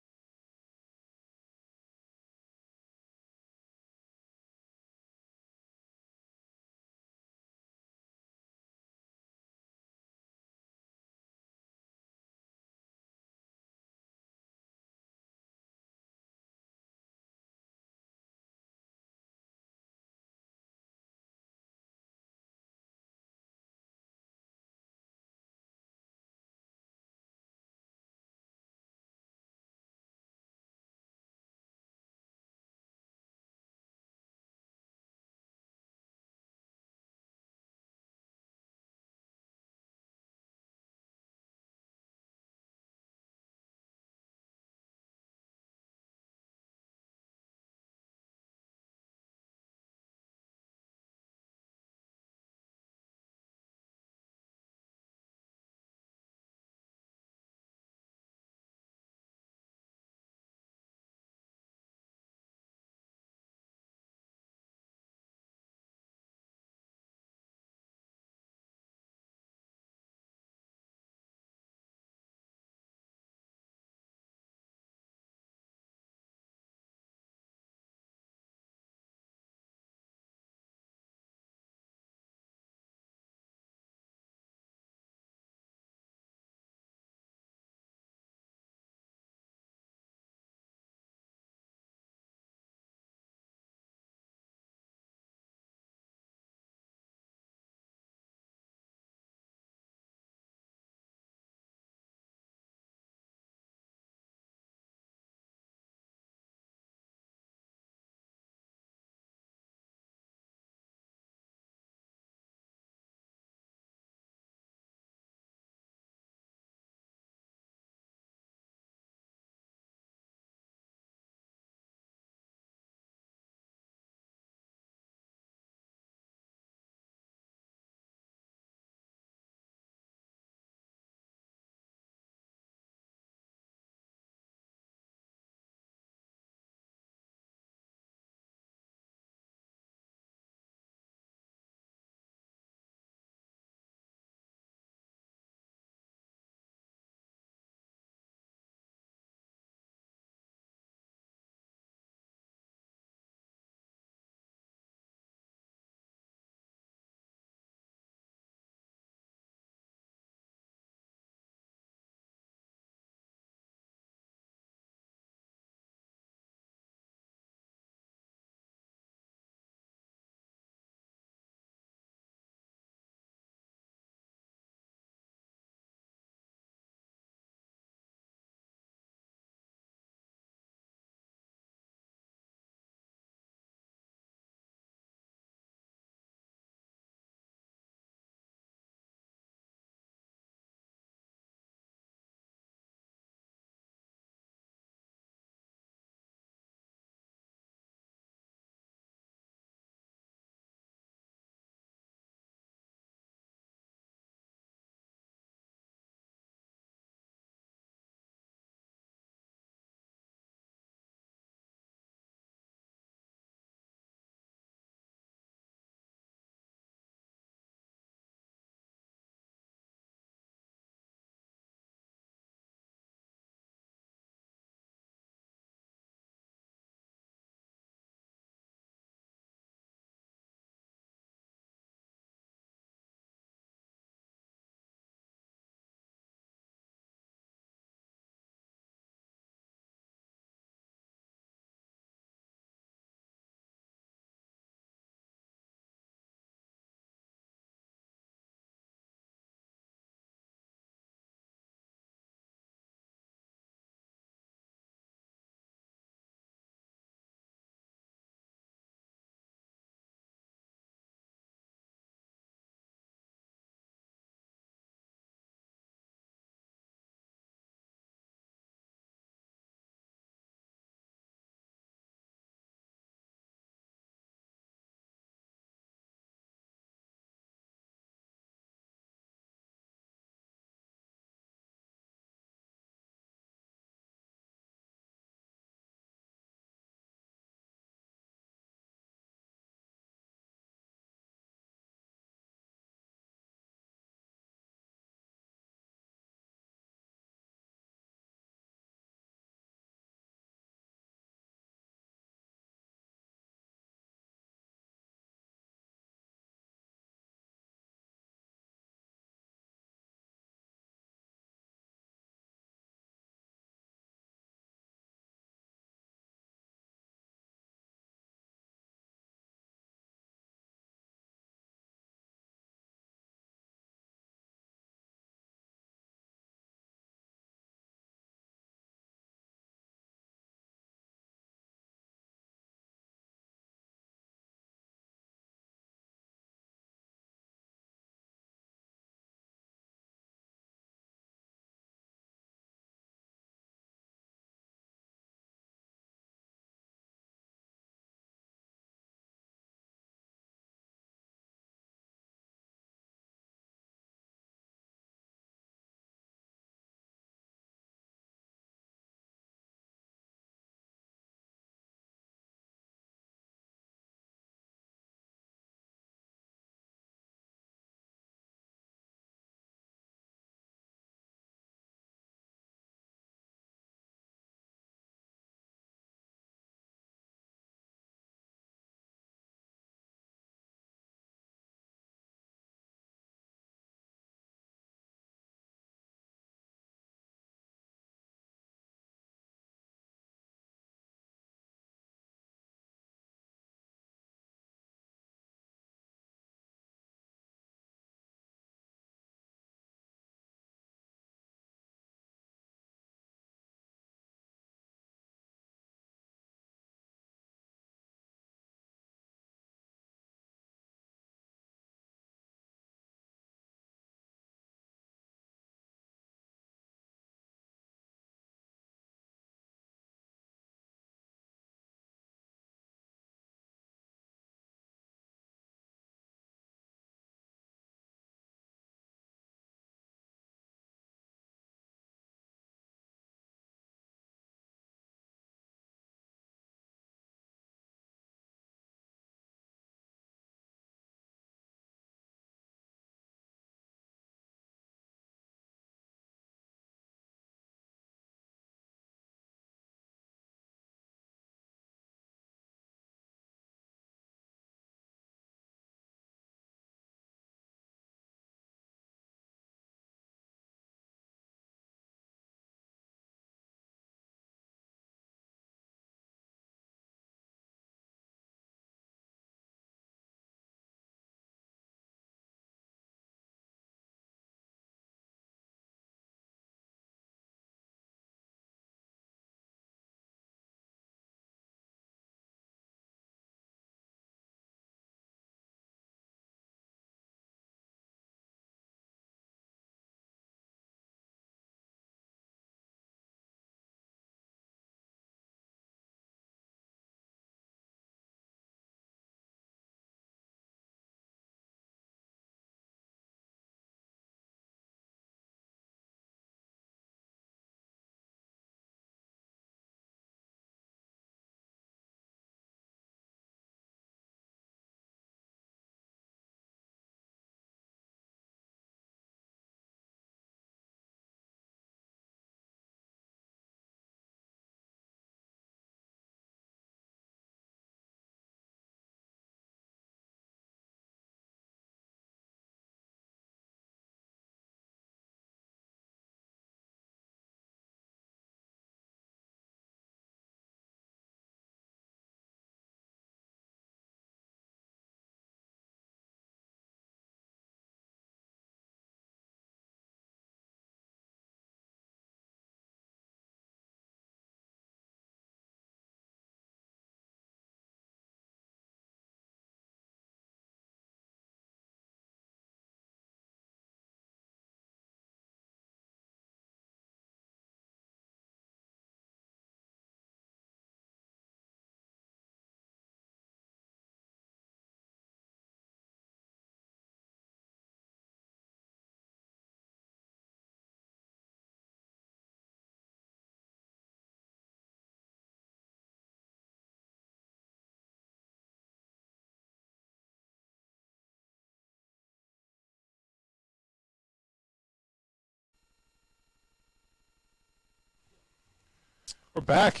We're back.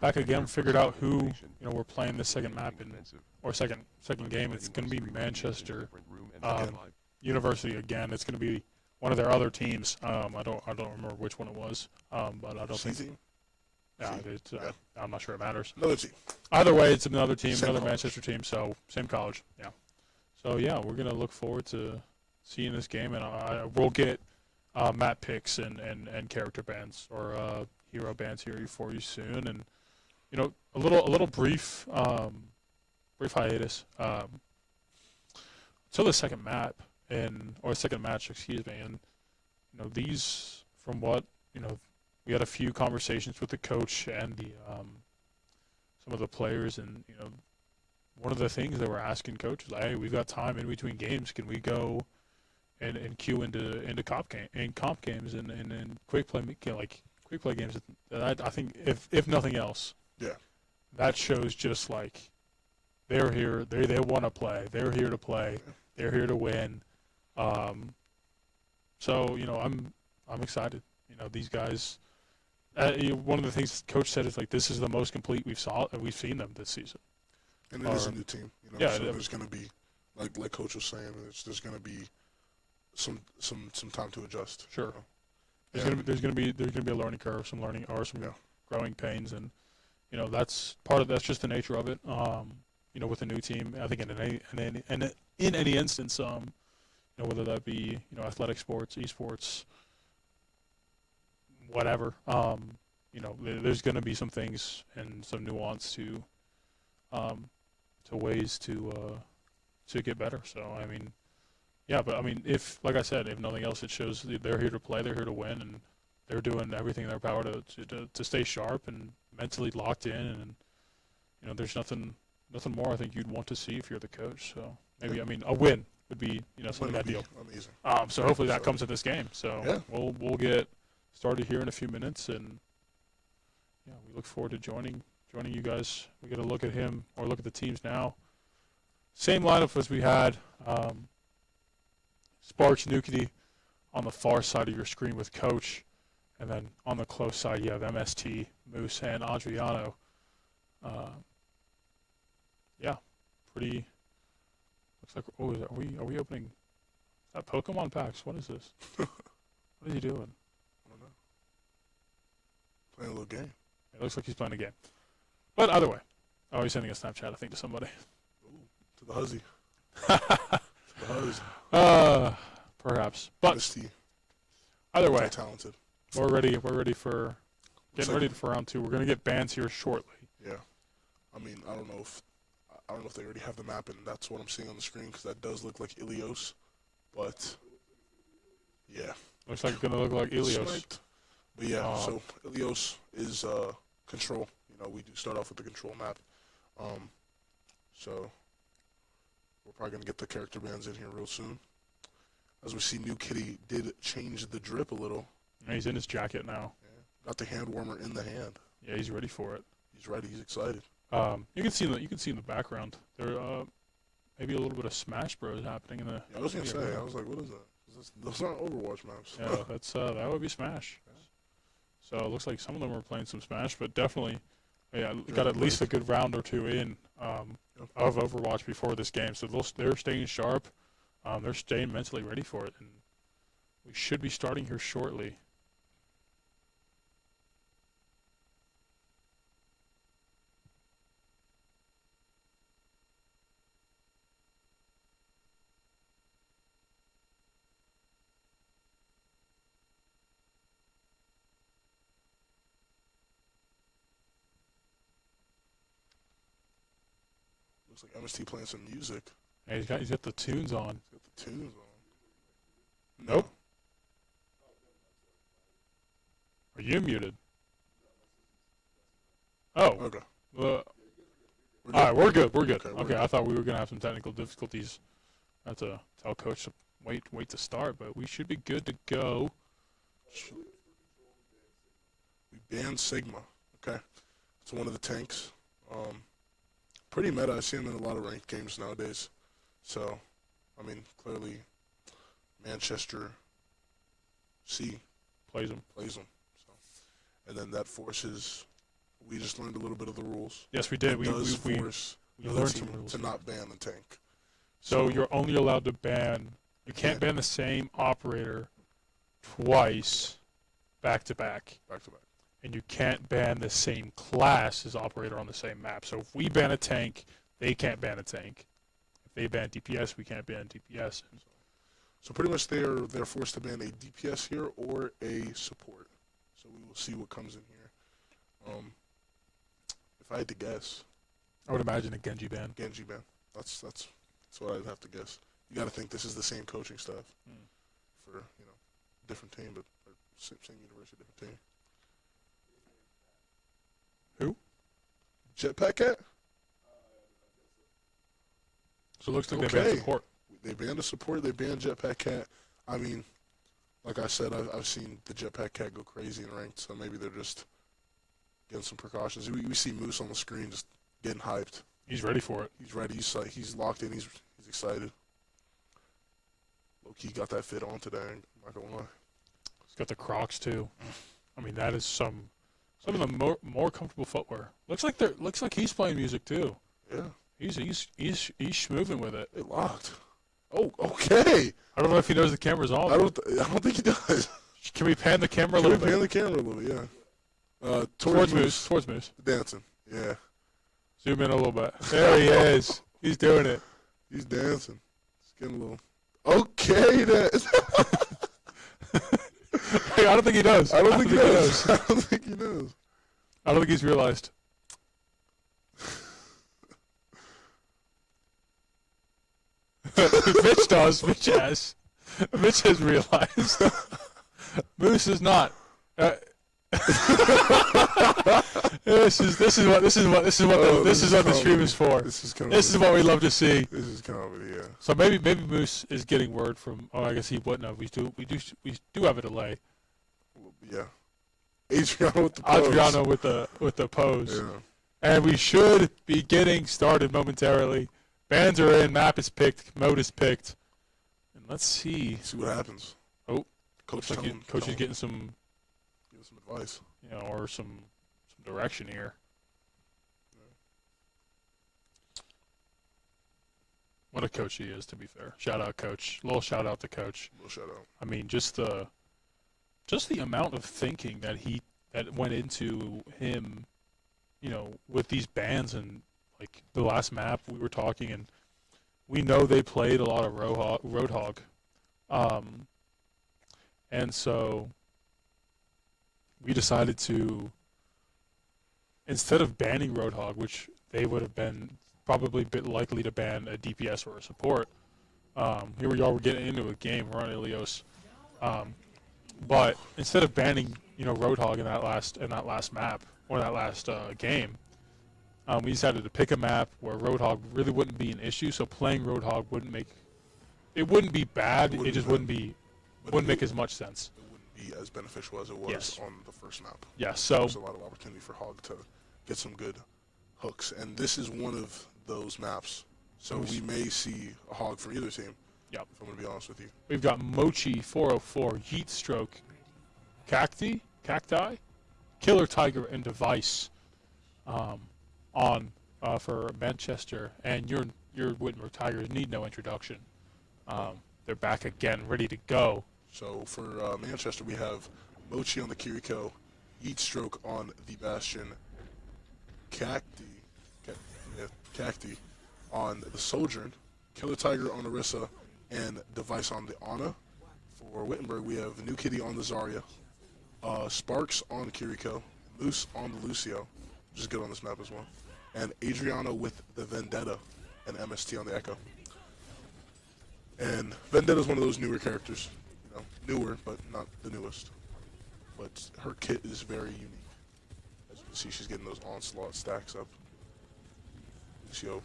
Back again. Figured out who we're playing this second map or second game. It's going to be Manchester University again. It's going to be one of their other teams. I don't remember which one it was. But I don't think. Yeah, it's, I'm not sure it matters.
Another team.
Either way, it's another team,
Same
another
college.
Manchester team. So same college. Yeah. So yeah, we're gonna look forward to seeing this game, and we'll get map picks and character bands or hero bands here for you soon, and a little brief hiatus till the second map or second match, excuse me, and these from what we had a few conversations with the coach and the some of the players, and one of the things they were asking coach is, hey, we've got time in between games, can we go and queue into comp games and quick play games. I think if nothing else,
Yeah.
that shows just like they're here, they want to play, they're here to play, they're here to win. So I'm excited. These guys. One of the things the coach said is like this is the most complete we've seen them this season.
And it is a new team,
Yeah,
so there's going to be, like Coach was saying, there's going to be some time to adjust.
Sure.
Yeah.
There's gonna be a learning curve, some
Yeah.
growing pains, and that's just the nature of it. With a new team, I think in any instance, whether that be athletic sports, esports, whatever, there's gonna be some things and some nuance to ways to get better. So I mean. Yeah, but I mean, if like I said, if nothing else, it shows they're here to play, they're here to win, and they're doing everything in their power to stay sharp and mentally locked in. And there's nothing more I think you'd want to see if you're the coach. So maybe a win would be something ideal.
Amazing.
So hopefully that comes to this game. So
yeah.
we'll get started here in a few minutes, and yeah, we look forward to joining you guys. We get a look at him or look at the teams now. Same lineup as we had. Sparks Nukity on the far side of your screen with Coach, and then on the close side you have MST, Moose, and Adriano. Yeah, pretty. Looks like are we opening? Is that Pokemon packs? What is this? What is he doing?
I don't know. Playing a little game.
It looks like he's playing a game. But either way, he's sending a Snapchat I think to somebody.
Ooh, to the Huzzy. To the Huzz.
Perhaps. But
MST.
Either way,
talented.
We're ready for ready for round 2. We're gonna get bans here shortly.
Yeah. I mean, I don't know if they already have the map, and that's what I'm seeing on the screen, because that does look like Ilios, but yeah.
Looks like it's gonna look like Ilios.
Sniped. But yeah, so Ilios is control. We do start off with the control map. So we're probably gonna get the character bands in here real soon. As we see, New Kitty did change the drip a little.
Yeah, he's in his jacket now.
Yeah. Got the hand warmer in the hand.
Yeah, he's ready for it.
He's ready. He's excited.
You can see in the background there maybe a little bit of Smash Bros happening in the.
Yeah, I was gonna say. I was like, what is that? Those aren't Overwatch maps.
Yeah, that's that would be Smash. So it looks like some of them are playing some Smash, but definitely, yeah, got at least a good round or two in of Overwatch before this game. So they're staying sharp. They're staying mentally ready for it, and we should be starting here shortly.
Looks like MST playing some music.
Yeah, he's got the tunes on.
He's got the tunes on.
Nope. Are you muted? Oh.
Okay.
All right, we're good. We're good.
Okay,
Okay, I thought we were gonna have some technical difficulties. I have to tell Coach to wait to start, but we should be good to go.
We banned Sigma. Okay. It's one of the tanks. Pretty meta. I see him in a lot of ranked games nowadays. So, I mean, clearly, Manchester C
Plays him.
plays him. So, and then that forces. We just learned a little bit of the rules.
Yes, we did.
It
We
does force the
learned
team
some rules.
to not ban the tank.
So you're only allowed to ban. You can't ban the same operator twice, back to back.
Back to back.
And you can't ban the same class as operator on the same map. So if we ban a tank, they can't ban a tank. If they ban DPS, we can't ban DPS.
So pretty much they're forced to ban a DPS here or a support. So we will see what comes in here. If I had to guess,
I would imagine a Genji ban.
Genji ban. That's what I'd have to guess. You got to think this is the same coaching staff for different team, but same university, different team.
Who?
Jetpack Cat.
So it looks like they banned support.
They banned the support. They banned Jetpack Cat. I mean, like I said, I've seen the Jetpack Cat go crazy in ranked, so maybe they're just getting some precautions. We see Moose on the screen just getting hyped.
He's ready for it.
He's ready. He's locked in. He's excited. Low-key got that fit on today. I'm not gonna lie.
He's got the Crocs too. I mean, that is some of the more comfortable footwear. Looks like he's playing music too.
Yeah.
He's schmooving with it.
It locked. Oh, okay.
I don't know if he knows the camera's on.
I don't think he does.
Can we pan the camera a
Can
little
we
bit?
pan the camera a little bit? Yeah.
Towards Moose. Towards Moose.
Dancing. Yeah.
Zoom in a little bit. There he is. He's doing it.
He's dancing. He's getting a little. Okay,
Hey, I don't think he knows.
I don't think he knows. I don't think he knows.
I don't think he's realized. Mitch does. Mitch has. Mitch has realized. Moose is not. This is what the stream is for.
This is comedy.
This is what we love to see.
This is comedy, yeah.
So maybe Moose is getting word from. Oh, I guess he wouldn't have. We do have a delay.
Yeah. Adriano with the pose.
Adriano with the pose.
Yeah.
And we should be getting started momentarily. Bands are in, map is picked, mode is picked. And let's see.
See what happens.
Oh,
Coach
Coach is getting some
advice.
Or some direction here. What a coach he is, to be fair. Shout out, Coach. Little shout out to Coach.
Little shout out.
I mean, just the amount of thinking that went into him, with these bans and like the last map we were talking, and we know they played a lot of Roadhog, and so we decided to, instead of banning Roadhog, which they would have been probably a bit likely to ban a DPS or a support. Here we are, we're getting into a game, we're on Ilios. But instead of banning, Roadhog in that last map or that last game, we decided to pick a map where Roadhog really wouldn't be an issue. So playing Roadhog wouldn't be bad. It just wouldn't make as much sense.
It wouldn't be as beneficial as it was on the first map.
Yeah. So
there's a lot of opportunity for Hog to get some good hooks, and this is one of those maps. So we may see a Hog from either team.
Yep.
If I'm going to be honest with you.
We've got Mochi 404, Yeet Stroke, Cacti, Killer Tiger, and Device on for Manchester. And your Wittenberg Tigers need no introduction. They're back again, ready to go.
So for Manchester, we have Mochi on the Kiriko, Yeet Stroke on the Bastion, Cacti on the Sojourn, Killer Tiger on Orisa, and Device on the Ana. For Wittenberg, we have New Kitty on the Zarya, Sparks on the Kiriko, Moose on the Lucio, which is good on this map as well, and Adriano with the Vendetta and MST on the Echo. And Vendetta is one of those newer characters, newer, but not the newest. But her kit is very unique. As you can see, she's getting those onslaught stacks up. Lucio,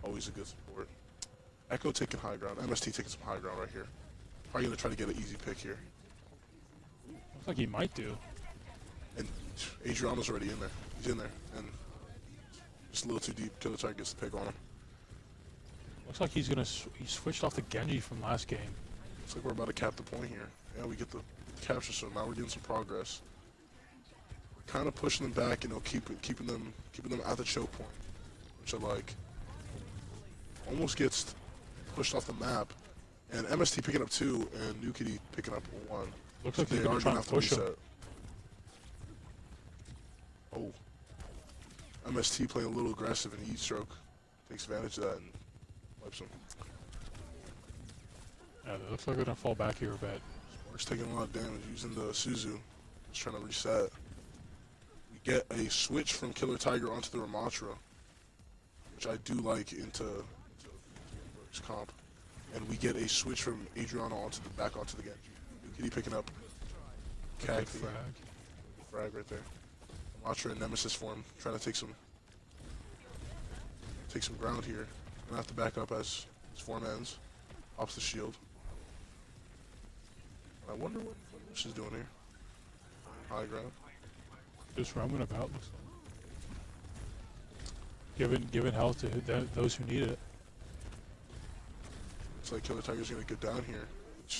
always a good support. Echo taking high ground. MST taking some high ground right here. Probably going to try to get an easy pick here.
Looks like he might do.
And Adriano's already in there. He's in there. And just a little too deep. Killer Tiger gets the pick on him.
Looks like he switched off the Genji from last game.
Looks like we're about to cap the point here. Yeah, we get the capture, so now we're getting some progress. kind of pushing them back, you know, keeping them at the choke point, which I like. Almost gets pushed off the map, and MST picking up 2, and New Kitty picking up 1.
Looks like
they
they're
are
trying
gonna
to
have to
push him.
reset. Oh, MST playing a little aggressive, and Heat Stroke takes advantage of that and wipes him.
Yeah, it looks like they're gonna fall back here a bit.
Spark's taking a lot of damage using the Suzu. Just trying to reset. We get a switch from Killer Tiger onto the Ramatra, which I do like into Berg's comp. And we get a switch from Adriana back onto the Genji. New Kitty picking up
Big
Cacti.
frag.
Frag right there. Ramatra in Nemesis form, trying to take some ground here. Gonna have to back up as his form ends. Pops the shield. I wonder what Moose is doing here. High ground.
Just roaming about. Looks like. Giving health to those who need it.
Looks like Killer Tiger's gonna get down here.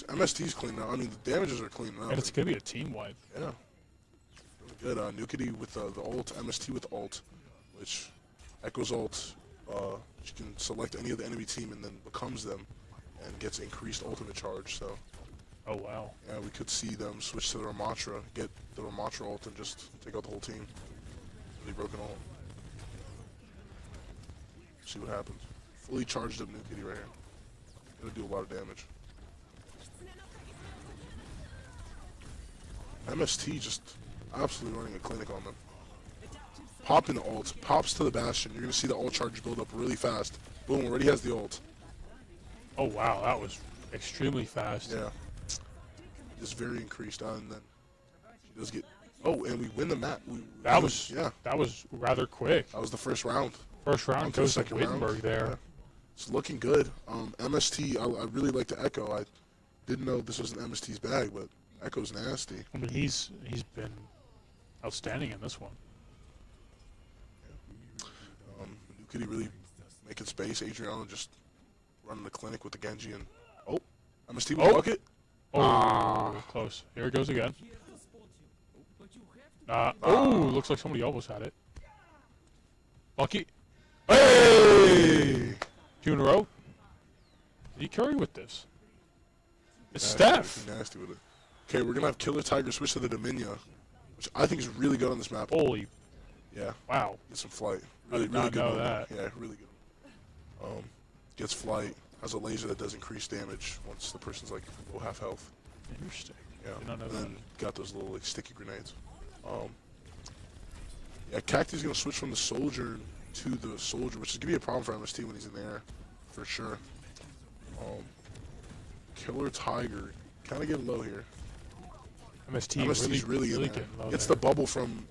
MST's clean now. I mean, the damages are clean now.
And it's gonna be a team wipe.
Yeah. Really good. Nukity with the ult, MST with the ult, which Echo's ult, she can select any of the enemy team and then becomes them and gets increased ultimate charge. So,
Oh wow.
yeah, we could see them switch to the Ramatra, get the Ramatra ult, and just take out the whole team. Really broken ult. See what happens. Fully charged up Nukity right here. Gonna do a lot of damage. MST just absolutely running a clinic on them. Popping the ult, pops to the Bastion. You're gonna see the ult charge build up really fast. Boom, already has the ult.
Oh wow, that was extremely fast.
Yeah. Just very increased on, and then she does get. Oh, and we win the map.
That was
yeah.
That was rather quick.
That was the first round.
First round
On to the
goes to
second round.
Wittenberg there.
Yeah. It's looking good. MST, I really like the Echo. I didn't know this was an MST's bag, but Echo's nasty.
I mean, he's been outstanding in this one.
Nukity really making space. Adriana just running the clinic with the Genji and MST with the bucket.
Oh, close. Here it goes again. Looks like somebody almost had it. Lucky.
Hey!
2 in a row. Did he carry with this? It's
Nasty,
Steph.
nasty with it. Okay, we're gonna have Killer Tiger switch to the Dominia, which I think is really good on this map.
Holy,
Yeah,
wow.
gets some flight.
I did not know that.
Yeah, really good. Gets flight. Has a laser that does increased damage once the person's like low half health.
Interesting.
Yeah,
Did not know
and
that.
then got those little like sticky grenades. Yeah, Cacti's gonna switch from the soldier to the soldier, which is gonna be a problem for MST when he's in the air, for sure. Killer Tiger kind of getting low here.
MST's
really in there.
getting low
Gets
there.
the bubble from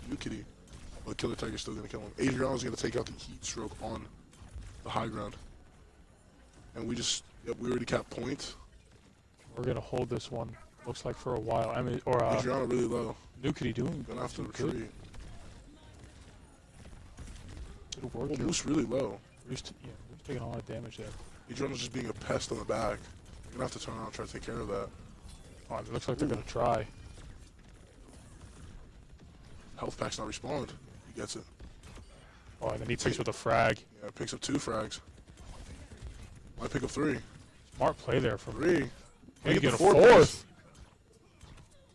Nukity, but Killer Tiger's still gonna kill him. Adriana's gonna take out the heat stroke on the high ground, and we already capped point.
We're gonna hold this one. Looks like for a while. I mean,
Adriana really low.
Nukity doing
Gonna have to
good.
retreat.
Good work
Oh,
here.
Moose really low.
Moose taking a lot of damage there.
Adriana's just being a pest on the back. Gonna have to turn around and try to take care of that.
Oh, it looks like they're gonna try.
Health pack's not respawned. He gets it.
Oh, and then he picks with a frag.
Yeah, picks up 2 frags. Might pick up 3.
Smart play there from.
3.
He get a
fourth.
fourth.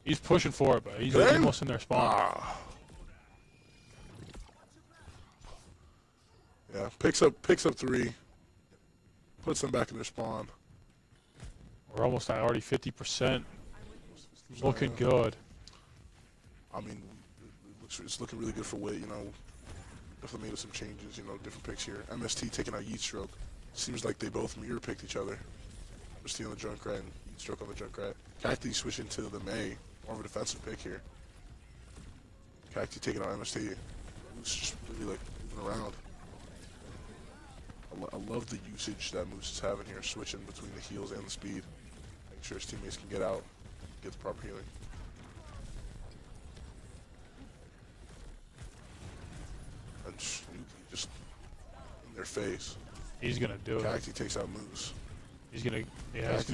He's pushing for it, but he's
Damn.
almost in their spawn.
Yeah, picks up 3. Puts them back in their spawn.
We're almost at already 50%. Looking good.
I mean, it's looking really good for Witt, you know. Definitely made some changes, you know, different picks here. MST taking out Yeet Stroke. Seems like they both mirror picked each other. MST on the Junkrat and Yeet Stroke on the Junkrat. Cacti switching to the May. More of a defensive pick here. Cacti taking out MST. Moose just really like moving around. I love the usage that Moose is having here, switching between the heals and the speed. Making sure his teammates can get out, get the proper healing. And just in their face.
He's gonna do it.
Cacti takes out Moose.
He's gonna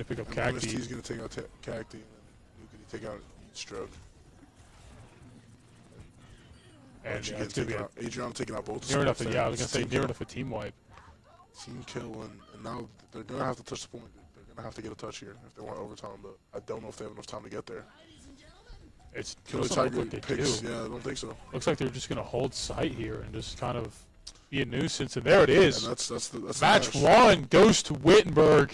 pick up
And
Cacti.
MST's gonna take out Cacti, and then Nukity take out Heat Stroke.
And
She
it's
getting
gonna be
taken out. Adriana taking out both.
near enough.
spots
Yeah,
there.
I was gonna say
Team
near
kill.
enough a team wipe.
Team kill, and now they're gonna have to touch the point. They're gonna have to get a touch here if they want overtime. But I don't know if they have enough time to get there.
It
Kill the
doesn't look
Tiger
like they
picks.
do.
Yeah, I don't think so.
Looks like they're just gonna hold sight here and just kind of be a nuisance. And there it is.
And that's the
Match
match.
1 goes to Wittenberg.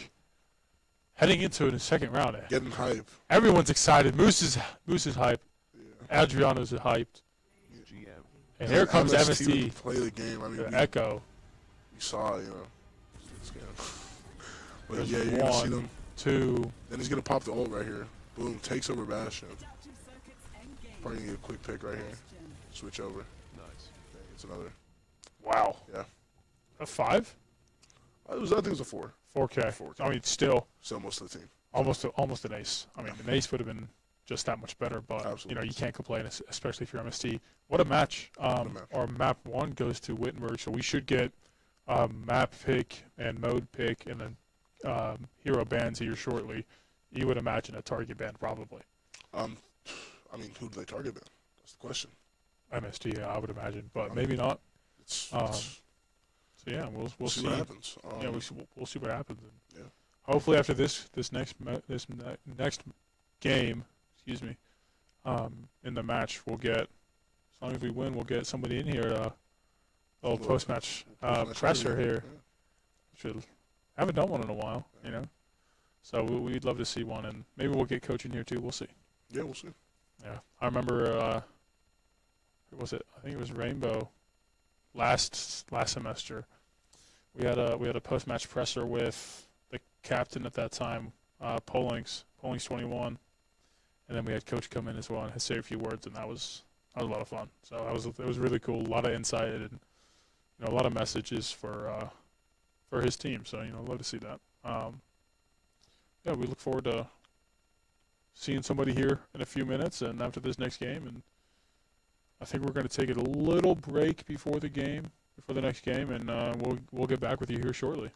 Heading into the second round.
Getting hype.
Everyone's excited. Moose is hyped.
Yeah.
Adriano's hyped.
GM.
And here comes
MST
MST.
to play the game. I mean,
The
we
Echo.
saw, you know. But
There's
yeah, you're gonna see
1,
them.
2.
Then he's gonna pop the ult right here. Boom, takes over Bastion. Probably gonna get a quick pick right here. Switch over.
Nice.
Dang, it's another.
Wow.
Yeah.
A 5?
I think it was a 4.
4K.
4K.
I mean, still
So most of the team.
almost an ace. I mean, an ace would have been just that much better, but
Absolutely.
you can't complain, especially if you're MST. What a match!
match.
Our map 1 goes to Wittenberg, so we should get map pick and mode pick, and then hero bans here shortly. You would imagine a target ban probably.
I mean, who do they target then? That's the question.
MST, yeah, I would imagine, but maybe not. So yeah, we'll see.
what happens.
Yeah, we'll see what happens. And
Yeah.
hopefully after this next game, excuse me, in the match we'll get, as long as we win, we'll get somebody in here, a little post-match
Post-match
presser
interview.
here. Should haven't done one in a while, you know. So we'd love to see one, and maybe we'll get coach in here too. We'll see.
Yeah, we'll see.
Yeah, I remember. Who was it? I think it was Rainbow. Last semester, we had a post-match presser with the captain at that time, Polinx 21, and then we had coach come in as well and say a few words, and that was a lot of fun. So it was really cool. A lot of insight and a lot of messages for his team. So love to see that. Yeah, we look forward to seeing somebody here in a few minutes and after this next game, and I think we're going to take a little break before the next game, and we'll get back with you here shortly.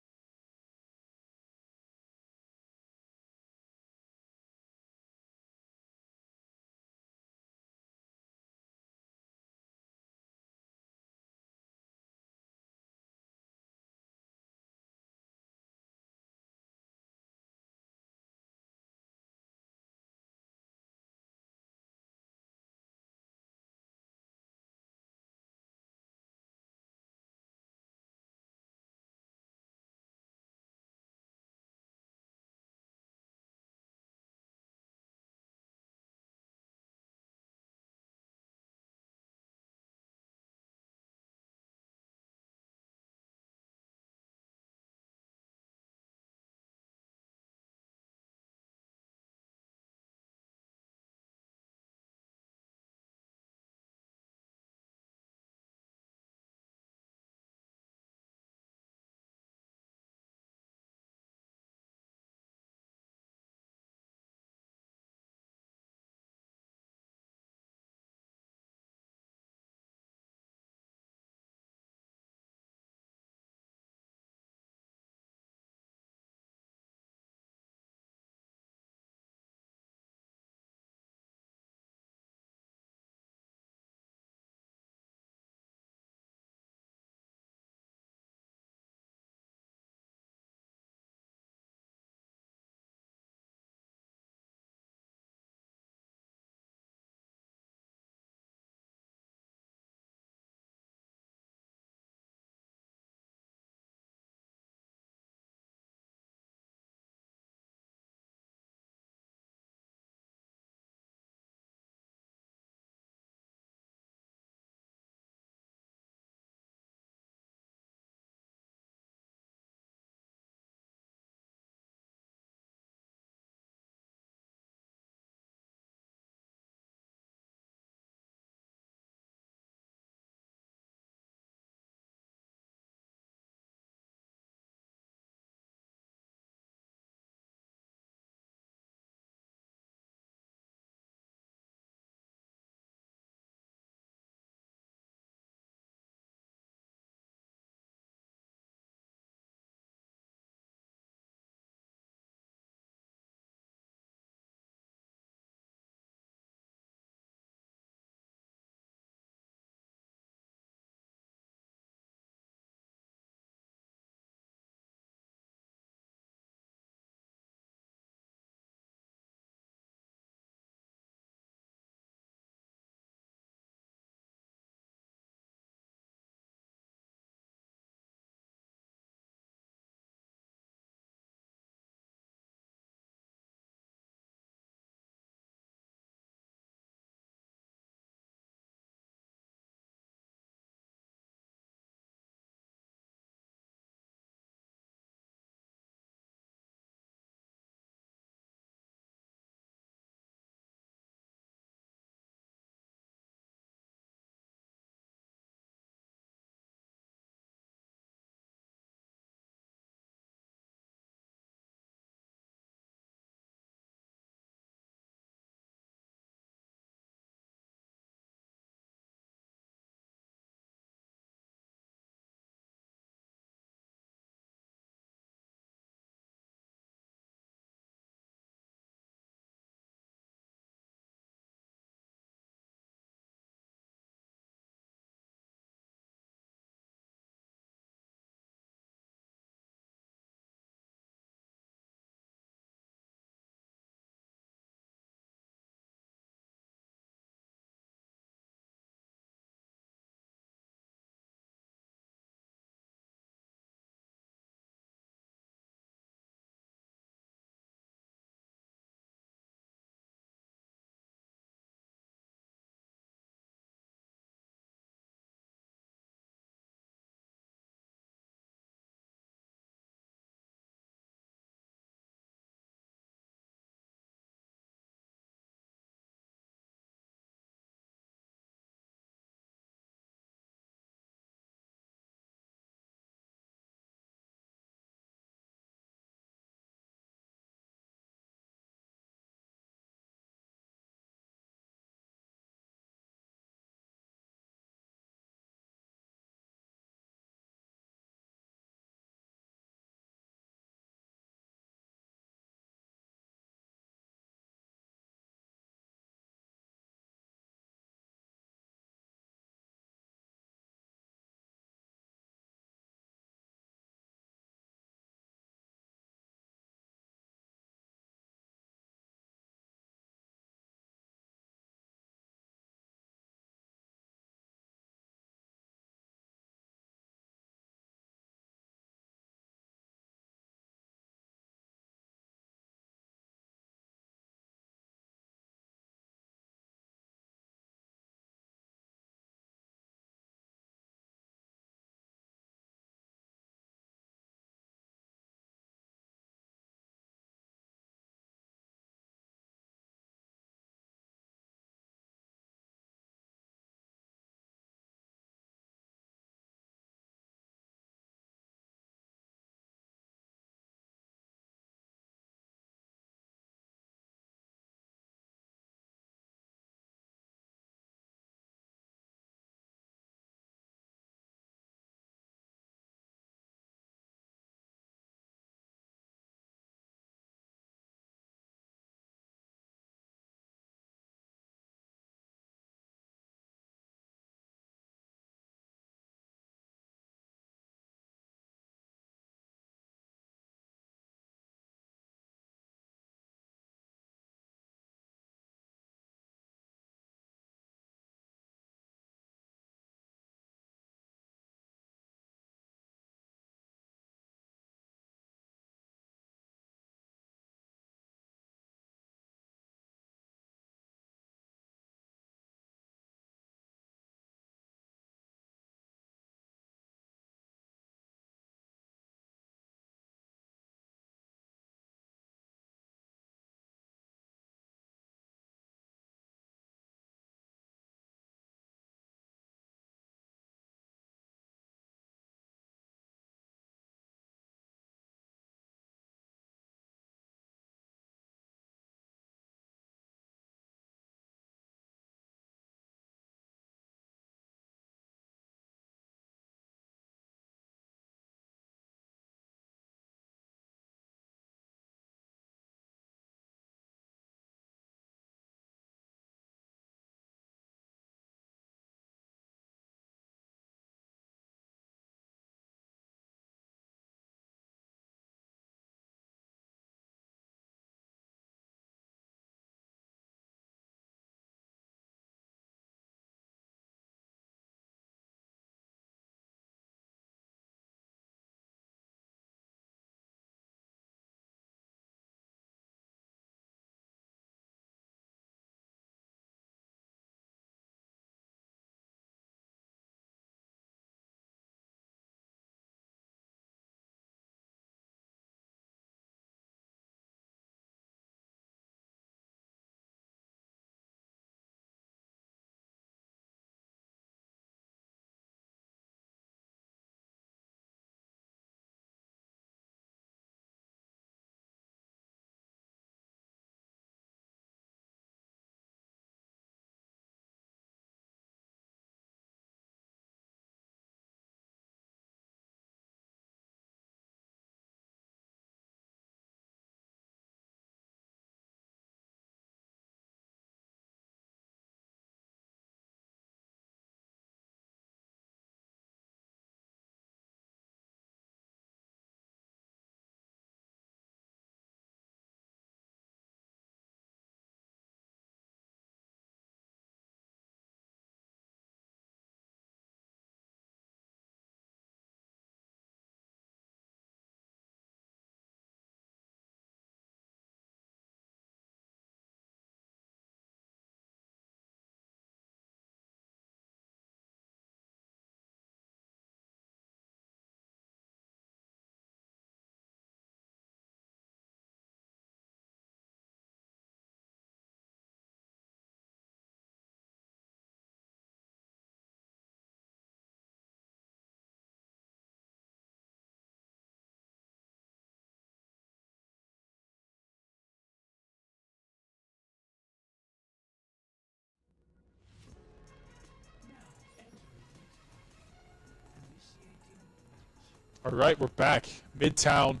All right, we're back. Midtown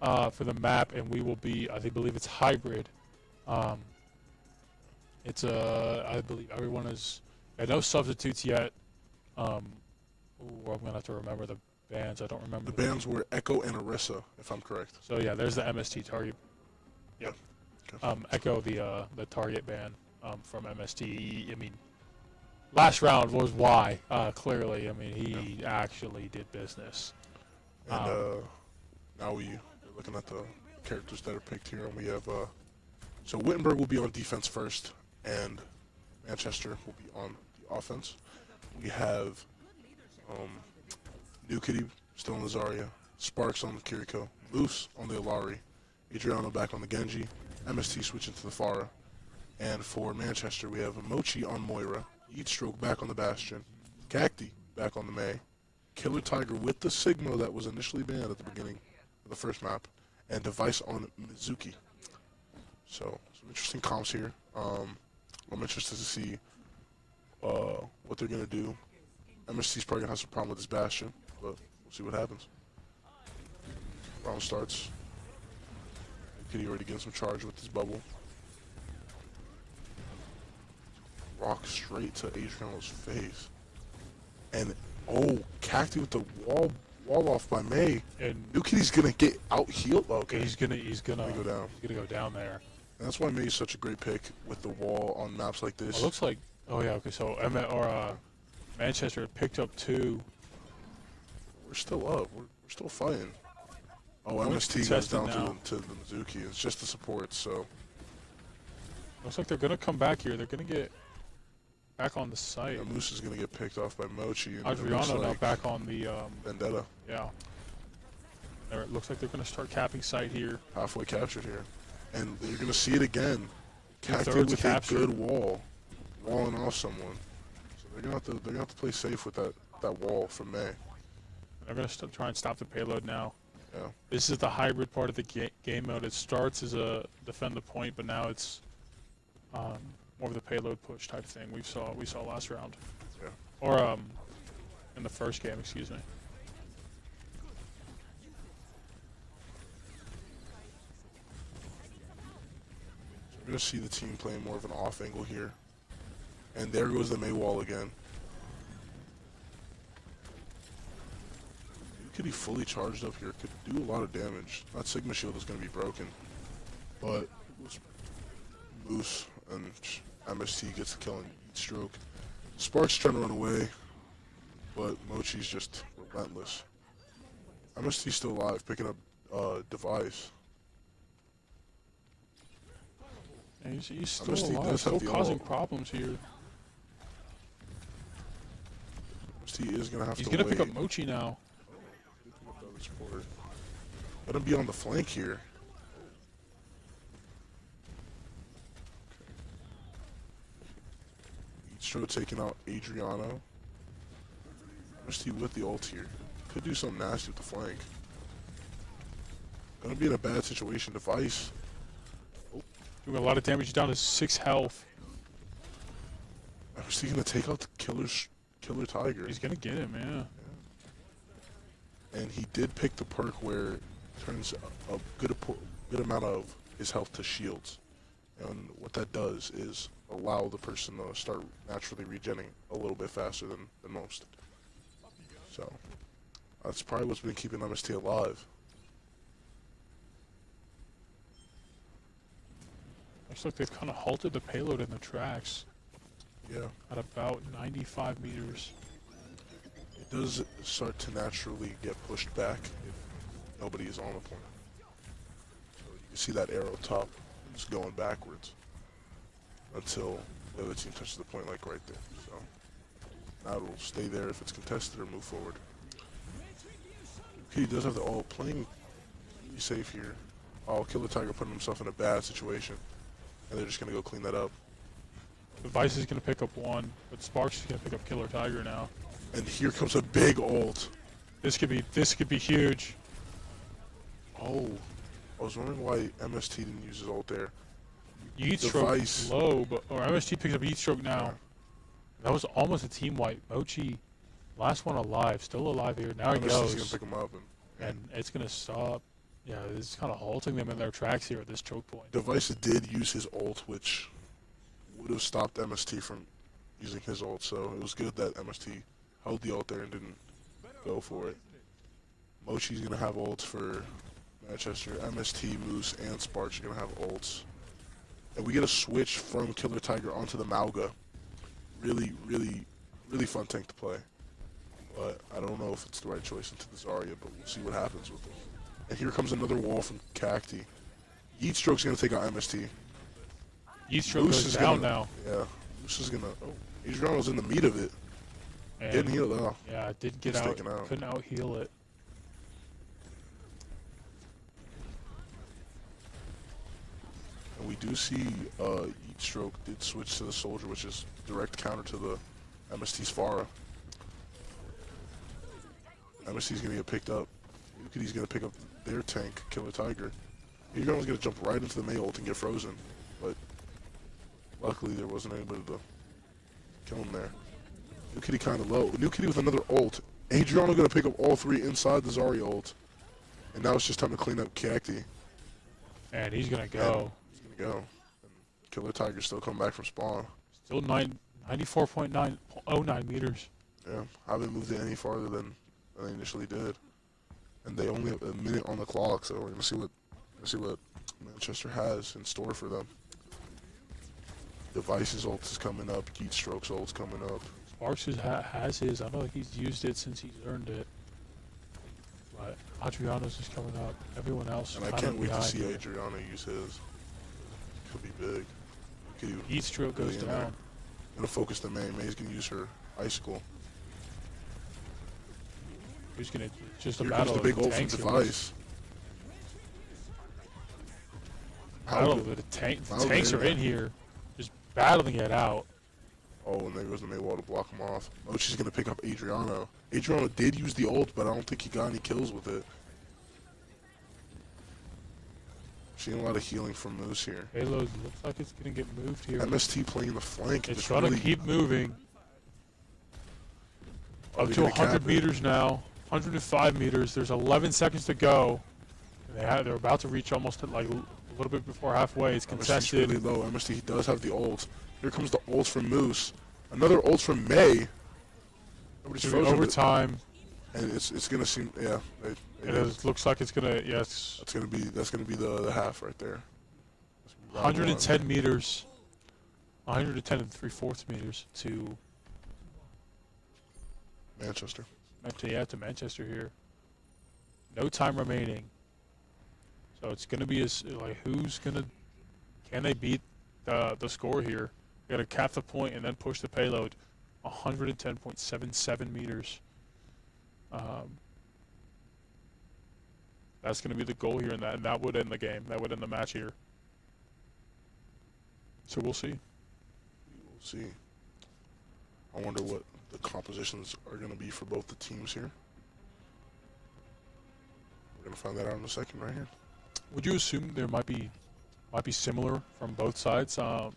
for the map, and we will be, I believe it's hybrid. It's I believe everyone is, no substitutes yet. I'm going to have to remember the bands. I don't remember.
The bands were Echo and Arissa, if I'm correct.
So yeah, there's the MST target. Yep.
Okay.
Echo, the target band from MST. I mean, last round was Y. Clearly, I mean, he actually did business.
And now we're looking at the characters that are picked here, and we have so Wittenberg will be on defense first, and Manchester will be on the offense. We have New Kitty still on the Zarya, Sparks on the Kiriko, Moose on the Alari, Adriano back on the Genji, MST switching to the Pharah, and for Manchester we have Mochi on Moira, Yeatstroke back on the Bastion, Cacti back on the Mei, Killer Tiger with the Sigma that was initially banned at the beginning of the first map, and Device on Mizuki. So some interesting comps here. I'm interested to see what they're gonna do. MST's probably gonna have some problem with this Bastion, but we'll see what happens. Round starts. Kitty already getting some charge with his bubble. Rock straight to Adriano's face. And oh, Cacti with the wall off by May.
And
New Kitty's gonna get out healed. Okay,
he's gonna
go down.
He's gonna go down there.
And that's why May's such a great pick with the wall on maps like this.
It looks like, oh yeah, okay. So Manchester picked up 2.
We're still up. We're still fighting. Oh,
We're
MST goes
contested
down
now.
to the Mizuki. It's just the support, so
Looks like they're gonna come back here. They're gonna get back on the site.
yeah, Moose is gonna get picked off by Mochi. And it looks
Adriano now
like
back on the
Vendetta.
yeah. There, it looks like they're gonna start capping site here.
Halfway captured here. And you're gonna see it again. Cacti
2/3
with
captured.
a good wall. Walling off someone. So they're gonna have to play safe with that wall from May.
They're gonna try and stop the payload now.
Yeah.
This is the hybrid part of the game mode. It starts as a defend the point, but now it's more of the payload push type thing we saw last round.
Yeah.
Or in the first game, excuse me.
We're gonna see the team playing more of an off angle here. And there goes the May wall again. Could be fully charged up here. Could do a lot of damage. That Sigma shield is going to be broken. But Moose and MST gets the kill on Yeatstroke. Sparks trying to run away. But Mochi's just relentless. MST's still alive, picking up Device.
And he's still
MST
alive,
does have
still
the
causing
ult.
problems here.
MST is going to have
He's
to
gonna
wait.
pick up Mochi now.
Gonna be on the flank here. Yeatstro taking out Adriano. MST with the ult here. Could do something nasty with the flank. Gonna be in a bad situation. Device.
Doing a lot of damage, down to 6 health.
MST gonna take out the Killer Tiger.
He's gonna get him, yeah.
And he did pick the perk where it turns a good amount of his health to shields. And what that does is allow the person to start naturally regenerating a little bit faster than most. So that's probably what's been keeping MST alive.
Looks like they've kind of halted the payload in the tracks
Yeah,
at about 95 meters.
it does start to naturally get pushed back if nobody is on the point. So you can see that arrow top just going backwards until the other team touches the point, like right there. So now it'll stay there if it's contested or move forward. He does have the ult, playing really safe here. Oh, Killer Tiger putting himself in a bad situation, and they're just gonna go clean that up.
Device is gonna pick up 1, but Sparks is gonna pick up Killer Tiger now.
And here comes a big ult.
This could be huge.
Oh, I was wondering why MST didn't use his ult there.
Yeatstroke low, but or MST picks up Yeatstroke now.
Yeah.
That was almost a team wipe. Mochi Last one alive, still alive here. Now he
MST's
goes,
gonna pick him up,
and it's gonna stop. Yeah, it's kind of halting them in their tracks here at this choke point.
Device did use his ult, which would have stopped MST from using his ult, so it was good that MST held the ult there and didn't go for it. Mochi's gonna have ults for Manchester. MST, Moose, and Sparks are gonna have ults. And we get a switch from Killer Tiger onto the Mauga. Really, really, really fun tank to play. But I don't know if it's the right choice into the Zarya, but we'll see what happens with it. And here comes another wall from Cacti. Yeet Stroke's gonna take out MST.
Yeet Stroke goes down now.
Yeah, Moose is gonna. Oh, Adriano's in the meat of it.
And
Didn't heal though.
yeah, it did get
He's
out.
taken out.
Couldn't out heal it.
And we do see Yeet Stroke did switch to the Soldier, which is direct counter to the MST's Pharah. MST's gonna get picked up. Nukity's gonna pick up their tank, Killer Tiger. Adriano's gonna jump right into the Mei ult and get frozen, but luckily there wasn't anybody to kill him there. Nukity kind of low. Nukity with another ult. Adriano gonna pick up all three inside the Zarya ult. And now it's just time to clean up Cacti.
And he's gonna go.
He's gonna go. And Killer Tiger still coming back from spawn.
Still 94.909 meters.
Yeah, haven't moved it any farther than they initially did. And they only have a minute on the clock, so we're gonna see what Manchester has in store for them. Device's ult is coming up. Yeet Stroke's ult's coming up.
Sparks has his. I don't think he's used it since he's earned it. But Adriano's is coming up. Everyone else.
And I can't wait to see Adriano use his. Could be big.
Yeet Stroke goes down.
Gonna focus the Mei. Mei's gonna use her icicle.
Who's gonna just a
Here
battle
comes the big
of
ult from
tanks.
Device.
Battle of the tanks are in here, just battling it out.
Oh, and there goes the Mei wall to block him off. Oh, she's gonna pick up Adriano. Adriano did use the ult, but I don't think he got any kills with it. Seeing a lot of healing from Moose here.
Halo looks like it's gonna get moved here.
MST playing the flank.
It's trying to keep moving. Up to 100 meters now. 105 meters. There's 11 seconds to go. They're about to reach almost at like a little bit before halfway. It's contested.
MST's really low. MST does have the ult. Here comes the ult from Moose. Another ult from Mei. Nobody's frozen.
Overtime.
And it's gonna seem
Looks like it's gonna yes.
That's gonna be the half right there.
110 meters. 110 and 3/4 meters to
Manchester.
to Manchester here. No time remaining. So it's gonna be like can they beat the score here? You gotta cap the point and then push the payload. 110.77 meters. That's gonna be the goal here, and that would end the game. That would end the match here. So we'll see.
We'll see. I wonder what the compositions are gonna be for both the teams here. We're gonna find that out in a second, right here.
Would you assume there might be similar from both sides?
I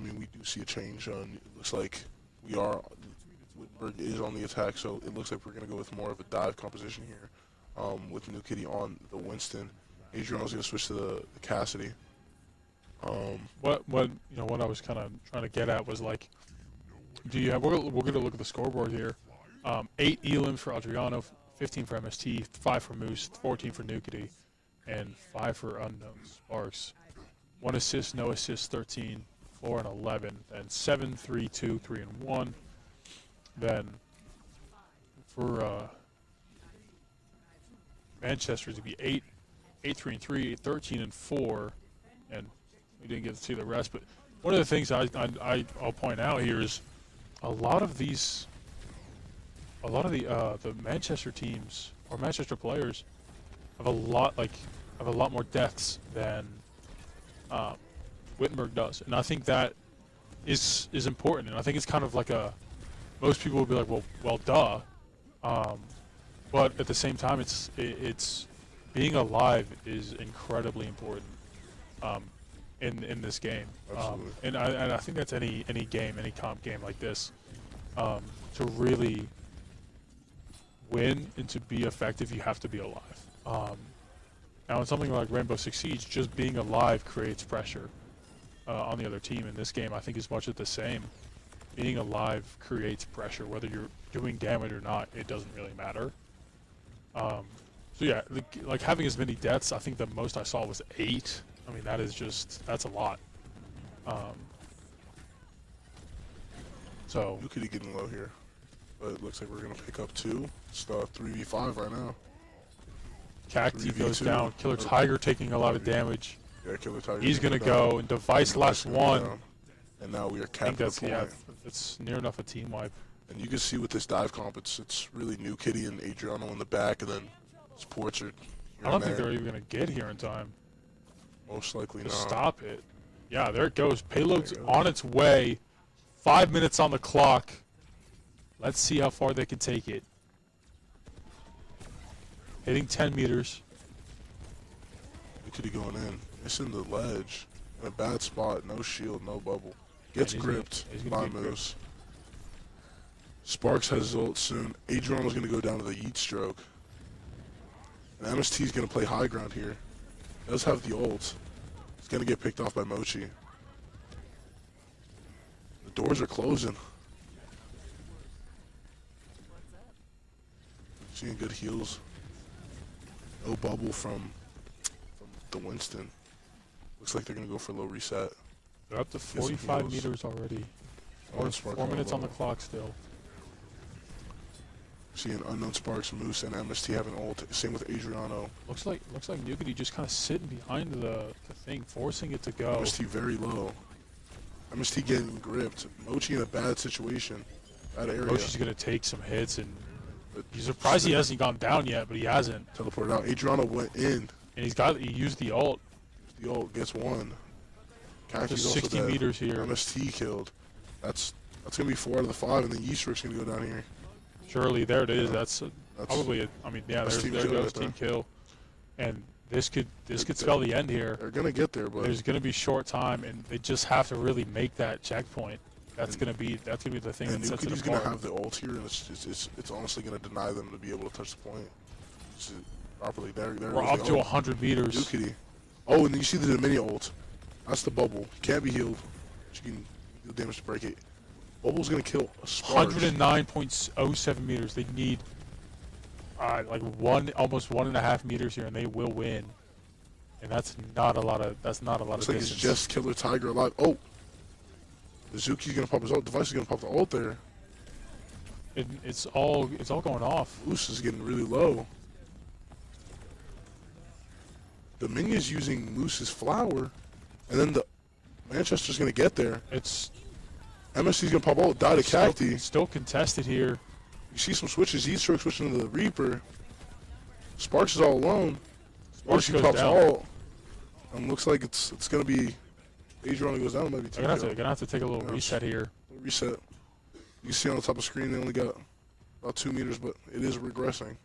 mean, we do see a change. It looks like Wittberg is on the attack, so it looks like we're going to go with more of a dive composition here with Nukity on the Winston. Adriano's going to switch to the Cassidy.
What I was kind of trying to get at was like, we're going to look at the scoreboard here. 8 elims for Adriano, 15 for MST, 5 for Moose, 14 for Nukity, and 5 for Unknown Sparks. 1 assist, no assist, 13, 4 and 11, and 7, 3, 2, 3 and 1. Then for Manchester to be 8, 3 and 3, 13 and 4, and we didn't get to see the rest. But one of the things I'll point out here is a lot of the Manchester teams or Manchester players have a lot more deaths than Wittenberg does, and I think that is important. And I think it's kind of like most people would be like, well, duh. But at the same time, it's being alive is incredibly important in this game. And I think that's any game, any comp game like this, to really win and to be effective, you have to be alive. Now, in something like Rainbow Six Siege, just being alive creates pressure on the other team. In this game, I think is much of the same. Being alive creates pressure. Whether you're doing damage or not, it doesn't really matter. So yeah, like having as many deaths, I think the most I saw was 8. I mean, that's a lot. So
You could be getting low here, but it looks like we're gonna pick up 2. It's 3v5 right now.
Cacti goes
3v2.
down. Killer Tiger taking a lot of damage.
Yeah, Killer Tiger.
He's gonna go, and Device last one.
And now we are
I think
capping the
that's
point.
it's near enough a team wipe.
And you can see with this dive comp, it's really New Kitty and Adriano in the back, and then supports are.
I don't think they're even gonna get here in time
Most likely
to
not.
stop it. Yeah, there it goes. Payload's on its way. 5 minutes on the clock. Let's see how far they can take it. Hitting 10 meters.
New Kitty going in. Missing the ledge. In a bad spot. No shield, no bubble. Gets
he's
gripped
gonna
by
get gripped.
Moose. Sparks has his ult soon. Adriano's going to go down to the Yeet Stroke. And MST's going to play high ground here. Does have the ult. He's going to get picked off by Mochi. The doors are closing. Seeing good heals. No bubble from the Winston. Looks like they're going to go for low reset.
They're up to
some
45
heals.
meters already.
Oh, Spark
4
on
minutes on the
low.
clock still.
Seeing Unknown Sparks, Moose, and MST having ult. Same with Adriano.
Looks like Nugety just kind of sitting behind the thing, forcing it to go.
MST very low. MST getting gripped. Mochi in a bad situation. Bad area.
Mochi's gonna take some hits, and
But
he's surprised he hasn't gone down yet, but he hasn't.
teleported out. Adriano went in.
And he used the ult.
The ult gets one.
Just
Kaki's also
60
dead.
meters here.
MST killed. That's gonna be 4 out of the 5, and then Yeaster's gonna go down here.
Surely, there it is.
Yeah.
That's
That's
probably it. I mean, yeah,
that's
there
team kill
goes
right
team
there.
kill. And this could
They're-
spell the end here.
They're gonna get there, but
There's gonna be short time, and they just have to really make that checkpoint. That's gonna be the thing
and
that sets it
Nukity's gonna
apart.
have the ult here, and it's honestly gonna deny them to be able to touch the point. It's properly there.
We're up to 100 meters.
Nukity. Oh, and then you see the mini ult. That's the bubble. He can't be healed. She can do damage to break it. Bubble's gonna kill a Sparks.
109.07 meters. They need like almost 1.5 meters here, and they will win. And that's not a lot of
Looks
of
like it's
distance.
just Killer Tiger alive. Oh, Zuki's gonna pop his ult. Device is gonna pop the ult there.
It's all going off.
Moose is getting really low. The minion's using Moose's flower, and then the Manchester's gonna get there.
It's
MSC's gonna pop ult, die to Cacti.
still contested here.
You see some switches. Heatstroke switching to the Reaper. Sparks is all alone.
Sparks
She
goes
pops
down.
ult. Looks like it's gonna be Adriano goes down. Maybe
They're gonna have to take a little
Yeah.
reset here.
reset. You see on the top of the screen they only got about 2 meters, but it is regressing.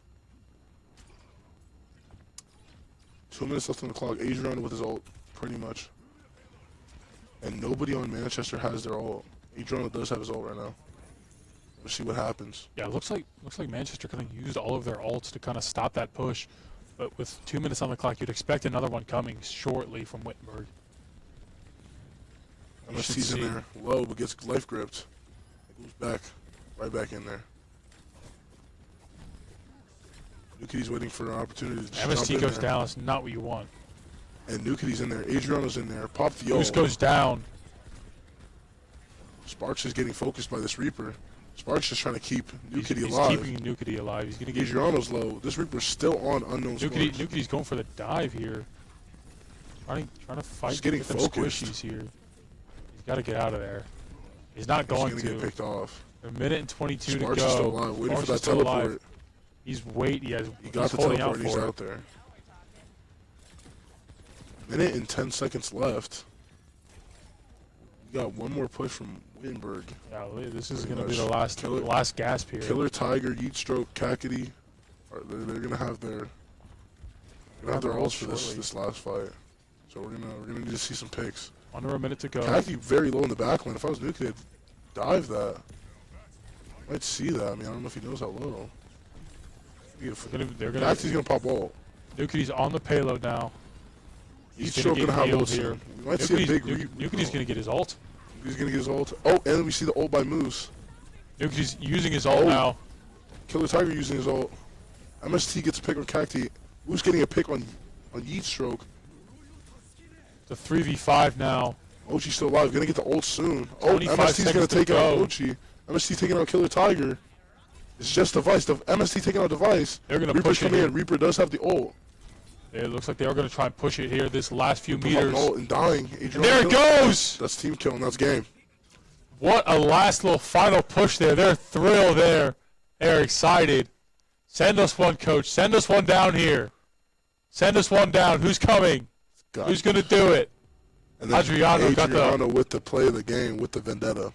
2 minutes left on the clock. Adriano with his ult, pretty much. And nobody on Manchester has their ult. Adriano does have his ult right now. Let's see what happens.
Yeah, it looks like Manchester kind of used all of their ults to kind of stop that push. But with 2 minutes on the clock, you'd expect another one coming shortly from Wittenberg. You should
MST's in
see.
there, low, but gets life gripped. It goes back, right back in there. Nukity's waiting for an opportunity to jump
MST
in
goes
there.
down. It's not what you want.
And Nukity's in there. Adriano's in there. Pop the
Goose
ult.
goes down.
Sparks is getting focused by this Reaper. Sparks is trying to keep Nukity
He's
alive.
keeping Nukity alive. He's gonna get
Adriano's low. This Reaper's still on unknown Sparks.
Nukity's going for the dive here. Trying to fight
He's getting
with them
focused.
squishies here. He's got to get out of there. He's not
He's
going
gonna
to.
get picked off.
A minute and 22
Sparks
to go.
is still alive, waiting
Sparks
for
is
that
still alive.
teleport.
He's
He got
he's
the
holding
teleport
out
and he's
for it.
out there. Minute and 10 seconds left. We got one more push from Wittenberg.
Yeah, this is
Pretty
going to be
much.
the last gasp here.
Killer Tiger, Yeet Stroke, Kakity. They're gonna have their ults for
shortly.
this last fight. So we're gonna need to see some picks.
Under a minute to go.
Kakity very low in the backline. If I was Nuke, I'd dive that. Might see that. I mean, I don't know if he knows how low.
They're gonna.
Naxi's gonna pop ult.
Nukity's on the payload now.
He's
gonna
still
get
gonna have
healed
ult
here.
here. We might see a big
Nukity's gonna get his ult.
He's gonna get his ult. Oh, and then we see the ult by Moose.
Nukity's using his ult now.
Killer Tiger using his ult. MST gets a pick on Cacti. Moose getting a pick on Yeet Stroke.
The 3v5 now.
Ochi's still alive. Gonna get the ult soon. Oh,
25
MST's gonna
seconds to
take out
go.
Ochi. MST taking out Killer Tiger. It's just Device. MST taking out Device.
They're gonna
Reaper's
push it
coming
here.
in. Reaper does have the ult.
It looks like they are gonna try and push it here this last few
Popping
meters.
ult and dying. Adrian
There it goes!
That's team kill, and that's game.
What a last little final push there. They're thrilled there. They're excited. Send us one, coach. Send us one down here. Send us one down. Who's coming?
God.
Who's going to do it?
And then
Adriano got the-
Adriano with the play of the game with the Vendetta.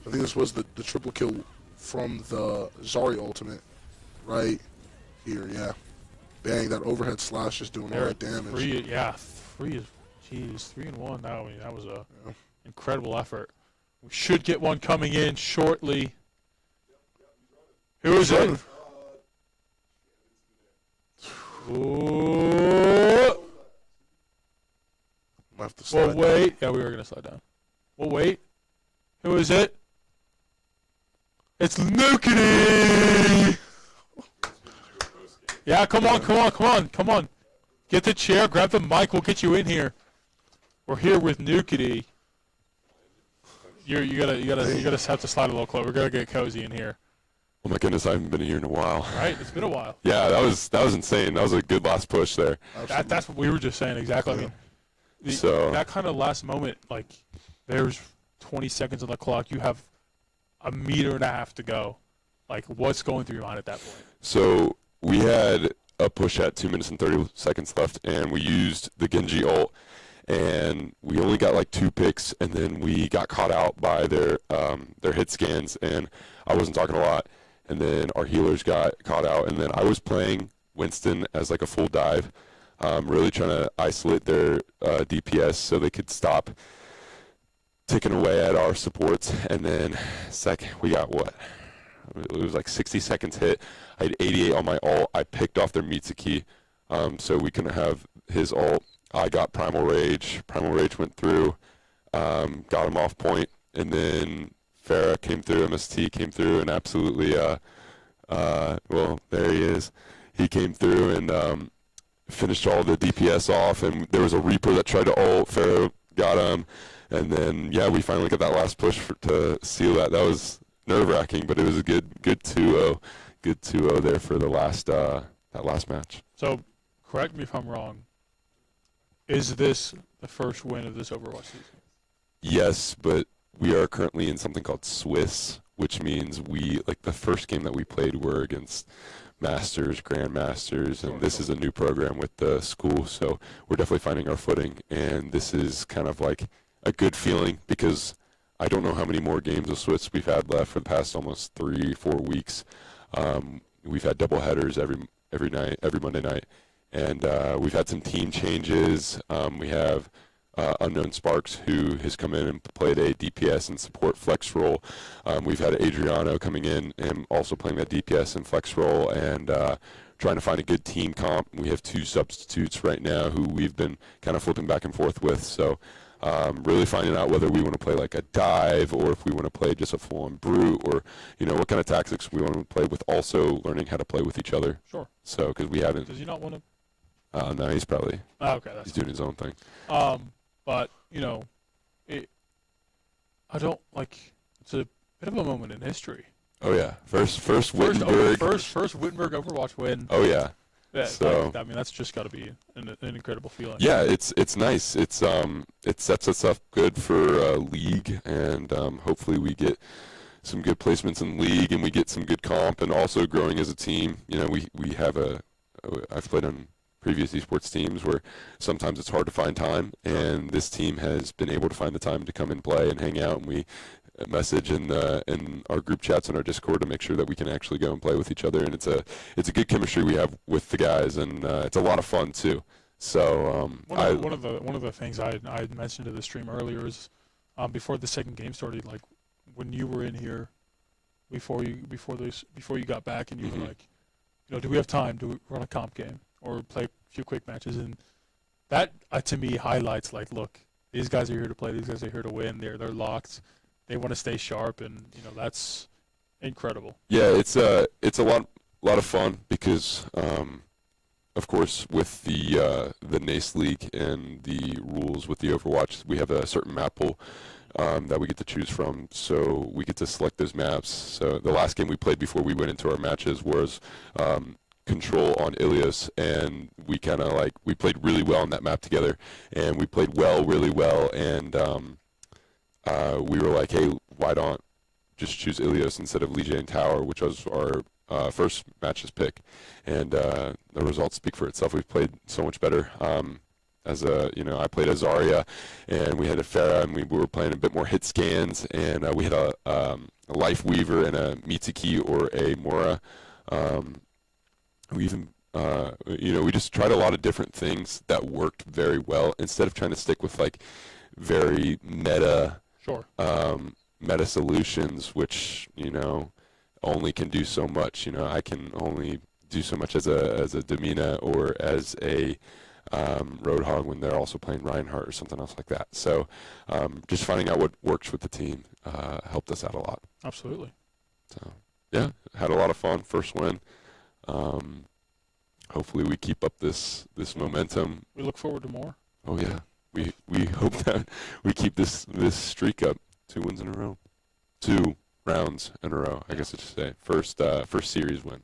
I think this was the triple kill from the Zari ultimate right here, yeah. Bang, that overhead slash is doing all that damage.
Three is 3-1. That was a incredible effort. We should get one coming in shortly. Who is it? Ooh.
Might have to slide
We'll wait. Yeah, we were going to slide down. We'll wait. Who is it? It's Nukity! Yeah, come on. Get the chair, grab the mic, we'll get you in here. We're here with Nukity. You gotta have to slide a little closer. We're gonna get cozy in here.
Oh my goodness, I haven't been here in a while.
Right? It's been a while.
Yeah, that was insane. That was a good last push there.
That's what we were just saying, exactly. I mean, that kind of last moment, like, there's 20 seconds on the clock, you have a meter and a half to go. Like, what's going through your mind at that point?
So we had a push at 2 minutes and 30 seconds left, and we used the Genji ult, and we only got like 2 picks, and then we got caught out by their hit scans, and I wasn't talking a lot, and then our healers got caught out, and then I was playing Winston as like a full dive, really trying to isolate their DPS so they could stop ticking away at our supports, and then we got what? It was like 60 seconds hit. I had 88 on my ult. I picked off their Mitsuki, so we couldn't have his ult. I got Primal Rage. Primal Rage went through, got him off point, and then Farah came through, MST came through, and absolutely, well, there he is. He came through and finished all the DPS off, and there was a Reaper that tried to ult. Farah got him, and then, yeah, we finally got that last push to seal that. That was nerve-wracking, but it was a good 2-0. Good 2-0 there for the last that last match.
So, correct me if I'm wrong. Is this the first win of this Overwatch season?
Yes, but we are currently in something called Swiss, which means the first game that we played were against Masters, Grandmasters, and this is a new program with the school, so we're definitely finding our footing, and this is kind of like a good feeling because I don't know how many more games of Swiss we've had left for the past almost 3-4 weeks. We've had double headers every night, every Monday night, and we've had some team changes. We have Unknown Sparks, who has come in and played a DPS and support flex role. We've had Adriano coming in and also playing that DPS and flex role, and trying to find a good team comp. We have 2 substitutes right now who we've been kind of flipping back and forth with, so really finding out whether we want to play like a dive or if we want to play just a full-on brute, or what kind of tactics we want to play with, also learning how to play with each other.
Sure.
So, because we haven't.
Does he not want to?
No, he's probably.
Okay,
he's doing his own thing.
But I don't like. It's a bit of a moment in history.
Oh yeah, first Wittenberg.
First Wittenberg Overwatch win.
Oh yeah.
Yeah,
So
I mean that's just got to be an incredible feeling.
Yeah, it's nice. It sets us up good for league, and hopefully we get some good placements in league, and we get some good comp, and also growing as a team. We have I've played on previous esports teams where sometimes it's hard to find time, and this team has been able to find the time to come and play and hang out, and we message in our group chats and our Discord to make sure that we can actually go and play with each other, and it's a good chemistry we have with the guys, and it's a lot of fun too. So
one of the things I had mentioned to the stream earlier is before the second game started, like when you were in here before you got back, and you were like, do we have time? Do we run a comp game or play a few quick matches? And that to me highlights like, look, these guys are here to play. These guys are here to win. They're locked. They want to stay sharp, and that's incredible.
Yeah, it's a lot of fun because, of course, with the NACE League and the rules with the Overwatch, we have a certain map pool that we get to choose from. So we get to select those maps. So the last game we played before we went into our matches was Control on Ilios, and we kind of we played really well on that map together, and we played really well, and we were like, hey, why don't just choose Ilios instead of Lijiang Tower, which was our first matches pick, and the results speak for itself. We've played so much better. I played as Zarya, and we had a Pharah, and we were playing a bit more hit scans, and we had a Life Weaver and a Mitsuki or a Mora. We even, we just tried a lot of different things that worked very well instead of trying to stick with very meta, meta solutions, which only can do so much. I can only do so much as a Domina or as a Roadhog when they're also playing Reinhardt or something else like that. So just finding out what works with the team helped us out a lot.
Absolutely.
So yeah, had a lot of fun. First win. Hopefully we keep up this momentum.
We look forward to more.
Oh yeah, we hope that we keep this streak up. 2 wins in a row, 2 rounds in a row. I guess I should say first series win.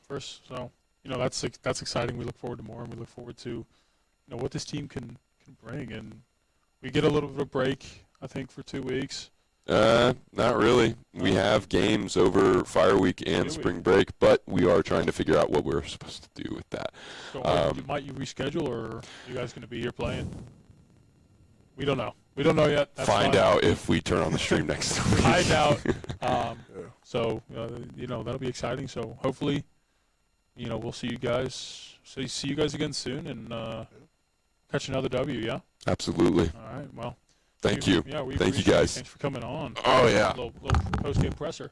First. So that's exciting. We look forward to more, and we look forward to what this team can bring. And we get a little bit of a break, I think, for 2 weeks.
Not really. We have games over Fire Week and Spring Break, but we are trying to figure out what we're supposed to do with that.
So might you reschedule, or are you guys going to be here playing? We don't know. We don't know yet. That's
Find
fine.
out if we turn on the stream next week.
Find out. So that'll be exciting. So hopefully, we'll see you guys. See you guys again soon, and catch another W. Yeah.
Absolutely.
All right. Well.
Thank you.
Yeah,
Thank you guys.
Thanks for coming on.
Oh yeah.
Little post game presser.